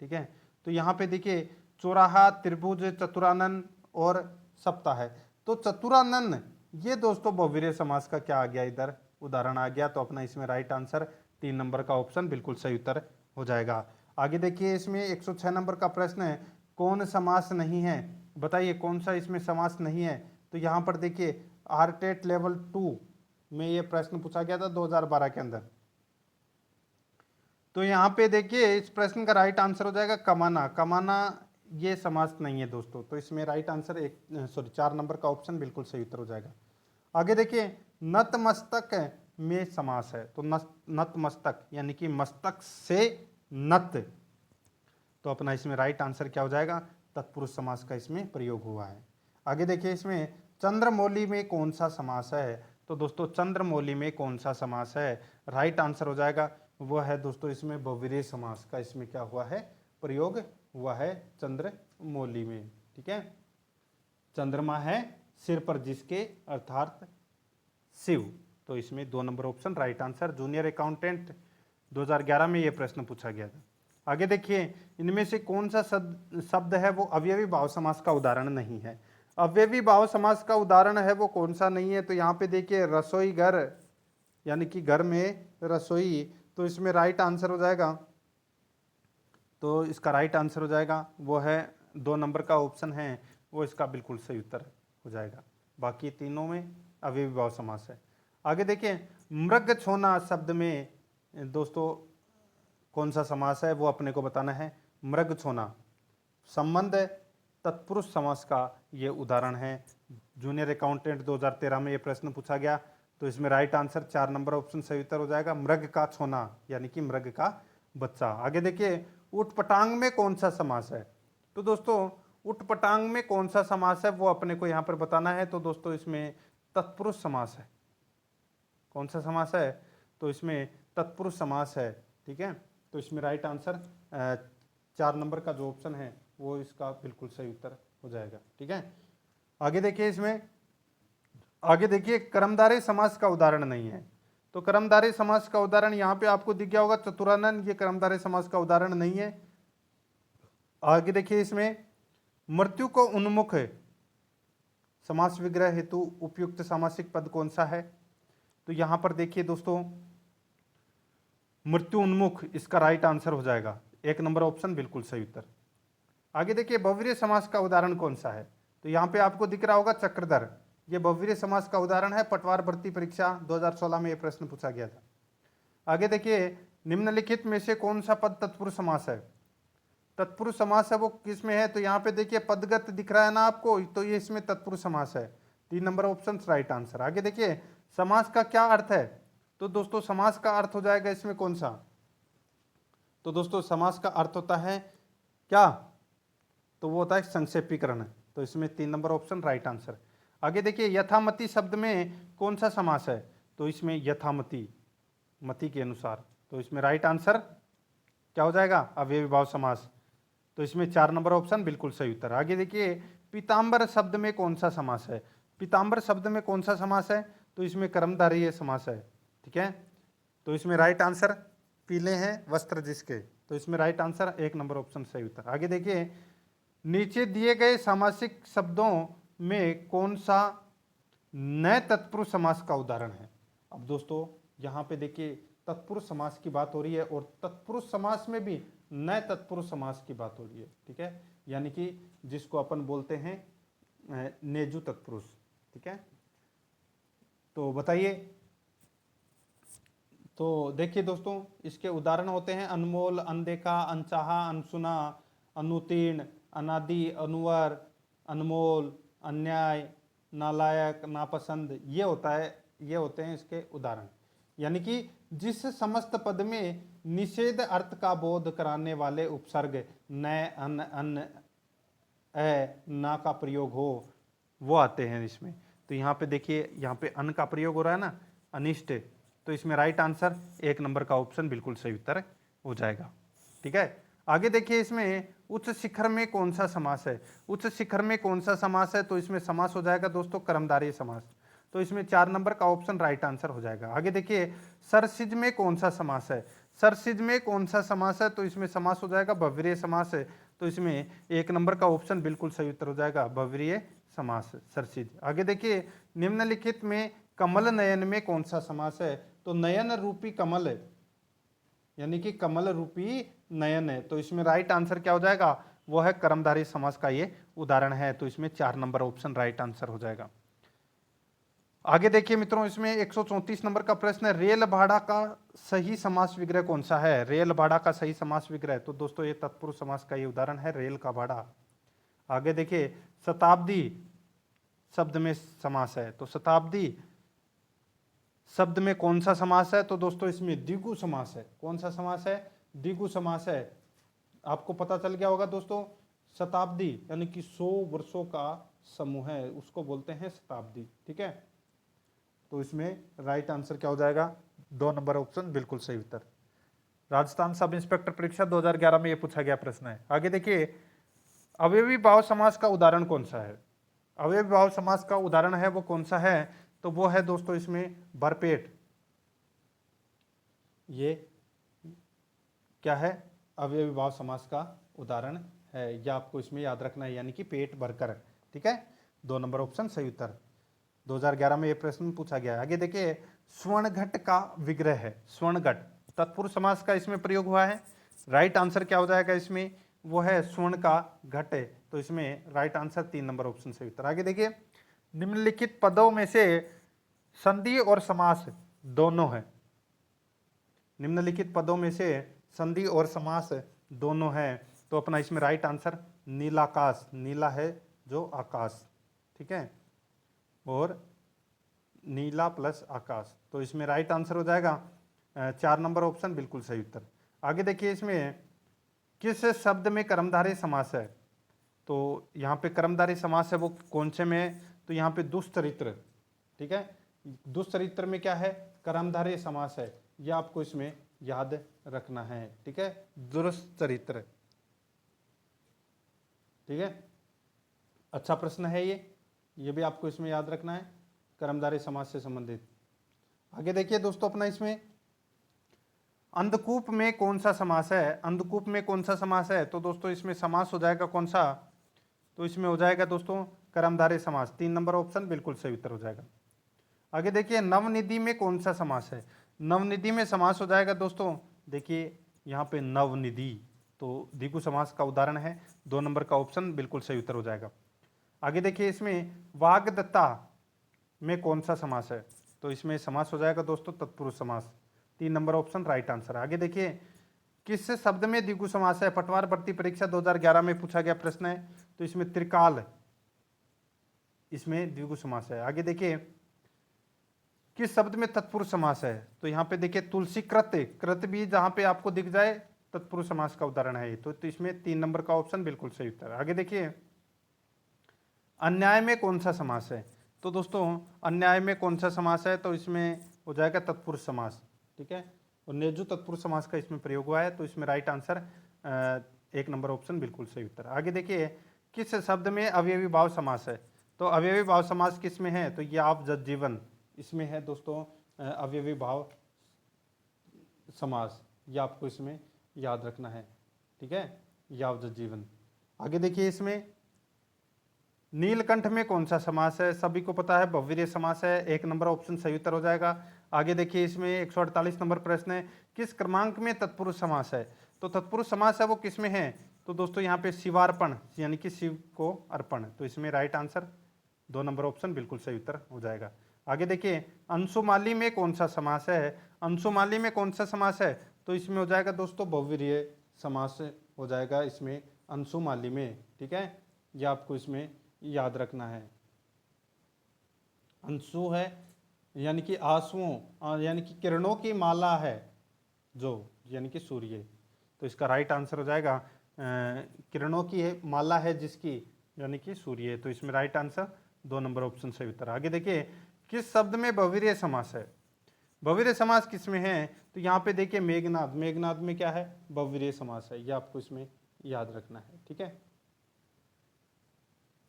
ठीक है, तो यहाँ पे देखिए चौराहा, त्रिभुज, चतुरानन और सप्ताह है, तो चतुरानन ये दोस्तों बहुवीर्य समास का क्या आ गया, इधर उदाहरण आ गया, तो अपना इसमें राइट आंसर 3 नंबर का ऑप्शन बिल्कुल सही उत्तर हो जाएगा। आगे देखिए इसमें 106 नंबर का प्रश्न है, कौन समास नहीं है? बताइए कौन सा इसमें समास नहीं है? तो यहाँ पर देखिए आरटेट लेवल 2 में ये प्रश्न पूछा गया था 2012 के अंदर, तो यहाँ पे देखिए इस प्रश्न का राइट आंसर हो जाएगा कमाना। कमाना ये समास नहीं है दोस्तों, तो इसमें राइट आंसर 4 नंबर का ऑप्शन बिल्कुल सही उत्तर हो जाएगा। आगे देखिए नतमस्तक में समास है, तो नतमस्तक यानी कि मस्तक से नत, तो अपना इसमें राइट आंसर क्या हो जाएगा, तत्पुरुष समास का इसमें प्रयोग हुआ है। आगे देखिए इसमें चंद्रमौली में कौन सा समास है? तो दोस्तों चंद्रमौली में कौन सा समास है? राइट आंसर हो जाएगा वो है दोस्तों इसमें बहुवीर्य समास का इसमें क्या हुआ है, प्रयोग हुआ है चंद्रमौली में। ठीक है, चंद्रमा है सिर पर जिसके अर्थात शिव, तो इसमें 2 number option right answer. Junior accountant 2011 में ये प्रश्न पूछा गया था। आगे देखिए इनमें से कौन सा शब्द है वो अवयवी भाव समास का उदाहरण नहीं है? अवयवी भाव समास का उदाहरण है वो कौन सा नहीं है? तो यहाँ पे देखिए रसोई घर यानी कि घर में रसोई, तो इसमें राइट आंसर हो जाएगा, तो इसका राइट आंसर हो जाएगा वो है 2 नंबर का ऑप्शन है वो इसका बिल्कुल सही उत्तर हो जाएगा। बाकी तीनों में अवयवी भाव समास है। आगे देखिए मृग छोना शब्द में दोस्तों कौन सा समास है वो अपने को बताना है। मृग छोना संबंध तत्पुरुष समास का ये उदाहरण है। जूनियर अकाउंटेंट 2013 में ये प्रश्न पूछा गया, तो इसमें राइट आंसर 4 नंबर ऑप्शन सही उत्तर हो जाएगा, मृग का छोना यानी कि मृग का बच्चा। आगे देखिए उटपटांग में कौन सा समास है? तो दोस्तों उटपटांग में कौन सा समास है वो अपने को यहाँ पर बताना है। तो दोस्तों इसमें तत्पुरुष समास है। कौन सा समास है? तो इसमें तत्पुरुष समास है। ठीक है, तो इसमें राइट आंसर 4 नंबर का जो ऑप्शन है वो इसका बिल्कुल सही उत्तर हो जाएगा। ठीक है, आगे देखिए इसमें आगे देखिए कर्मधारय समास का उदाहरण नहीं है। तो कर्मधारय समास का उदाहरण यहाँ पे आपको दिख गया होगा चतुरानन, ये कर्मधारय समास का उदाहरण नहीं है। आगे देखिए इसमें मृत्यु को उन्मुख समास विग्रह हेतु उपयुक्त सामासिक पद कौन सा है? तो यहां पर देखिए दोस्तों, मृत्यु उन्मुख इसका राइट आंसर हो जाएगा, 1 नंबर ऑप्शन बिल्कुल सही उत्तर। आगे देखिए, बहुव्रीहि समास का उदाहरण कौन सा है? तो यहाँ पे आपको दिख रहा होगा चक्रधर, ये बहुव्रीहि समास का उदाहरण है। पटवार भर्ती परीक्षा 2016 में ये प्रश्न पूछा गया था। आगे देखिए, निम्नलिखित में से कौन सा पद तत्पुरुष समास है? तत्पुरुष समास है वो किस में है? तो यहाँ पे देखिए पदगत दिख रहा है ना आपको, तो ये इसमें तत्पुरुष समास है। 3 नंबर ऑप्शन राइट आंसर। आगे देखिए, समास का क्या अर्थ है? तो दोस्तों समास का अर्थ हो जाएगा इसमें कौन सा? तो दोस्तों समास का अर्थ होता है क्या? तो वो होता है संक्षेपीकरण। तो इसमें 3 नंबर ऑप्शन राइट आंसर। आगे देखिए, यथामति शब्द में कौन सा समास है? तो इसमें यथामति, मति के अनुसार। तो इसमें राइट आंसर क्या हो जाएगा? अव्ययी भाव समास। तो इसमें 4 नंबर ऑप्शन बिल्कुल सही उत्तर। आगे देखिए, पीताम्बर शब्द में कौन सा समास है? पीताम्बर शब्द में कौन सा समास है? तो इसमें कर्मधारय समास है। ठीक है, तो इसमें राइट आंसर पीले हैं वस्त्र जिसके, तो इसमें राइट आंसर 1 नंबर ऑप्शन सही उत्तर। आगे देखिए, नीचे दिए गए सामासिक शब्दों में कौन सा नए तत्पुरुष समास का उदाहरण है? अब दोस्तों यहाँ पे देखिए तत्पुरुष समास की बात हो रही है, और तत्पुरुष समास में भी नए तत्पुरुष समास की बात हो रही है। ठीक है, यानी कि जिसको अपन बोलते हैं नेजु तत्पुरुष। ठीक है, तो बताइए। तो देखिए दोस्तों, इसके उदाहरण होते हैं अनमोल, अनदेखा, अनचाहा, अनसुना, अनुतीर्ण, अनादि, अनुवर, अनमोल, अन्याय, नालायक, नापसंद। ये होते हैं इसके उदाहरण। यानी कि जिस समस्त पद में निषेध अर्थ का बोध कराने वाले उपसर्ग न, अन, अन, ए, ना का प्रयोग हो, वो आते हैं इसमें। तो यहाँ पे देखिए, यहाँ पे अन का प्रयोग हो रहा है ना, अनिष्ट, तो इसमें राइट आंसर 1 नंबर का ऑप्शन बिल्कुल सही उत्तर हो जाएगा। ठीक है, आगे देखिए, इसमें उच्च शिखर में कौन सा समास है? उच्च शिखर में कौन सा समास है? तो इसमें समास हो जाएगा दोस्तों कर्मधारय समास। तो इसमें 4 नंबर का ऑप्शन राइट आंसर हो जाएगा। आगे देखिए, सरसिज में कौन सा समास है? सरसिज में कौन सा समास है? तो इसमें समास हो जाएगा बहुव्रीहि समास है। तो इसमें 1 नंबर का ऑप्शन बिल्कुल सही उत्तर हो जाएगा, बहुव्रीहि समास सरसिज। आगे देखिए, निम्नलिखित में कमल नयन में कौन सा समास है? तो नयन रूपी कमल है, यानी कि कमल रूपी नयन है। तो इसमें राइट आंसर क्या हो जाएगा? वो है कर्मधारय समास का ये उदाहरण है। तो इसमें 4 नंबर ऑप्शन राइट आंसर हो जाएगा। आगे देखिए मित्रों, इसमें 134 नंबर का प्रश्न है, रेल भाड़ा का सही समास विग्रह कौन सा है? रेल भाड़ा का सही समास विग्रह, तो दोस्तों ये तत्पुरुष समास का ये उदाहरण है, रेल का भाड़ा। आगे देखिए, शताब्दी शब्द में समास है, तो शताब्दी शब्द में कौन सा समास है? तो दोस्तों इसमें द्विगु समास है। कौन सा समास है? द्विगु समास है। आपको पता चल गया होगा दोस्तों, शताब्दी यानी कि 100 वर्षों का समूह है, उसको बोलते हैं शताब्दी। ठीक है, तो इसमें राइट आंसर क्या हो जाएगा? 2 नंबर ऑप्शन बिल्कुल सही उत्तर। राजस्थान सब इंस्पेक्टर परीक्षा 2011 में यह पूछा गया प्रश्न है। आगे देखिए, अवयवी भाव समास का उदाहरण कौन सा है? अवयवी भाव समास का उदाहरण है वो कौन सा है? तो वो है दोस्तों इसमें भरपेट। ये क्या है? अवयवी भाव समास का उदाहरण है, यह आपको इसमें याद रखना है, यानी कि पेट भरकर। ठीक है, 2 नंबर ऑप्शन सही उत्तर। 2011 में यह प्रश्न पूछा गया है। आगे देखिए, स्वर्णघट का विग्रह है। स्वर्णघट तत्पुरुष समास का इसमें प्रयोग हुआ है। राइट आंसर क्या हो जाएगा इसमें? वो है स्वर्ण का घट है। तो इसमें राइट आंसर 3 नंबर ऑप्शन सही उत्तर। आगे देखिए, निम्नलिखित पदों में से संधि और समास दोनों है। निम्नलिखित पदों में से संधि और समास दोनों है, तो अपना इसमें राइट आंसर नीलाकाश, नीला है जो आकाश। ठीक है, और नीला प्लस आकाश, तो इसमें राइट आंसर हो जाएगा 4 नंबर ऑप्शन बिल्कुल सही उत्तर। आगे देखिए, इसमें किस शब्द में कर्मधारय समास है? तो यहाँ पे कर्मधारय समास है वो कौन से में? तो यहाँ पे दुष्चरित्र। ठीक है, दुष्चरित्र में क्या है? कर्मधारय समास है, यह आपको इसमें याद रखना है। ठीक है, दुष्चरित्र। ठीक है, अच्छा प्रश्न है ये भी आपको इसमें याद रखना है, कर्मधारय समास से संबंधित। आगे देखिए दोस्तों, अपना इसमें अंधकूप में कौन सा समास है? अंधकूप में कौन सा समास है? तो दोस्तों इसमें समास हो जाएगा कौन सा? तो इसमें हो जाएगा दोस्तों कर्मधारय समास, 3 नंबर ऑप्शन बिल्कुल सही उत्तर हो जाएगा। आगे देखिए नवनिधि में कौन सा समास है। नवनिधि में समास हो जाएगा दोस्तों, देखिए यहाँ पे नवनिधि तो द्विगु समास का उदाहरण है, 2 नंबर का ऑप्शन बिल्कुल सही उत्तर हो जाएगा। आगे देखिए इसमें वाग्दत्ता में कौन सा समास है, तो इसमें समास हो जाएगा दोस्तों तत्पुरुष समास, 3 नंबर ऑप्शन राइट आंसर। आगे देखिए किस शब्द में द्विगु समास है, पटवार भर्ती परीक्षा 2011 में पूछा गया प्रश्न है, तो इसमें त्रिकाल, इसमें द्विगु समास है। आगे देखिए किस शब्द में तत्पुरुष समास है, तो यहाँ पे देखिए तुलसी कृत्य, कृत्य भी जहां पे आपको दिख जाए तत्पुरुष समास का उदाहरण है, तो इसमें 3 नंबर का ऑप्शन बिल्कुल सही उत्तर। आगे देखिए अन्याय में कौन सा समास है, तो दोस्तों अन्याय में कौन सा समास है, तो इसमें हो जाएगा तत्पुरुष समास, ठीक है, और नेजु तत्पुरुष समास का इसमें प्रयोग हुआ है, तो इसमें राइट आंसर 1 नंबर ऑप्शन बिल्कुल सही उत्तर। आगे देखिए किस शब्द में अवयवी भाव समास है, तो अवयवी भाव समास किस में है, तो ये आप जगजीवन इसमें है दोस्तों अवयवी भाव समास, ये आपको इसमें याद रखना है, ठीक है, याव जगजीवन। आगे देखिए इसमें नीलकंठ में कौन सा समास है, सभी को पता है बहुवीर्य समास है, 1 नंबर ऑप्शन सही उत्तर हो जाएगा। आगे देखिए इसमें 148 नंबर प्रश्न है, किस क्रमांक में तत्पुरुष समास है, तो तत्पुरुष समास है वो किस में है, तो दोस्तों यहाँ पे शिवार्पण यानी कि शिव को अर्पण, तो इसमें राइट आंसर 2 नंबर ऑप्शन बिल्कुल सही उत्तर हो जाएगा। आगे देखिए अंशुमाली में कौन सा समास है, अंशुमाली में कौन सा समास है, तो इसमें हो जाएगा दोस्तों बहुवीर्य समास हो जाएगा इसमें अंशुमाली में, ठीक है, यह आपको इसमें याद रखना है। अंशु है यानी कि आंसुओं यानी कि किरणों की माला है जो, यानी कि सूर्य, तो इसका राइट आंसर हो जाएगा किरणों की माला है जिसकी, यानी कि सूर्य, तो इसमें राइट आंसर 2 नंबर ऑप्शन सही उत्तर। आगे देखिए किस शब्द में बहुवीर्य समास है, बहुवीर्य समास किस में है, तो यहाँ पे देखिए मेघनाद, मेघनाद में क्या है बहुवीर्य समास है, यह आपको इसमें याद रखना है, ठीक है।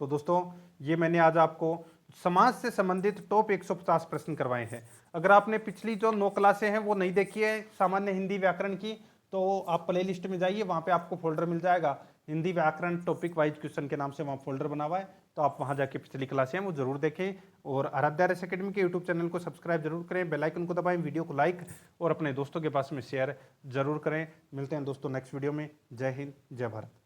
तो दोस्तों ये मैंने आज आपको समाज से संबंधित टॉप 150 प्रश्न करवाए हैं। अगर आपने पिछली जो 9 क्लासें हैं वो नहीं देखी है सामान्य हिंदी व्याकरण की, तो आप प्ले लिस्ट में जाइए, वहाँ पे आपको फोल्डर मिल जाएगा हिंदी व्याकरण टॉपिक वाइज क्वेश्चन के नाम से, वहाँ फोल्डर बना हुआ है, तो आप वहाँ जाके पिछली क्लासें हैं वो जरूर देखें, और आराध्या आर्यस अकेडमी के यूट्यूब चैनल को सब्सक्राइब जरूर करें, बेल आइकन को दबाएं, वीडियो को लाइक और अपने दोस्तों के पास में शेयर जरूर करें। मिलते हैं दोस्तों नेक्स्ट वीडियो में। जय हिंद, जय भारत।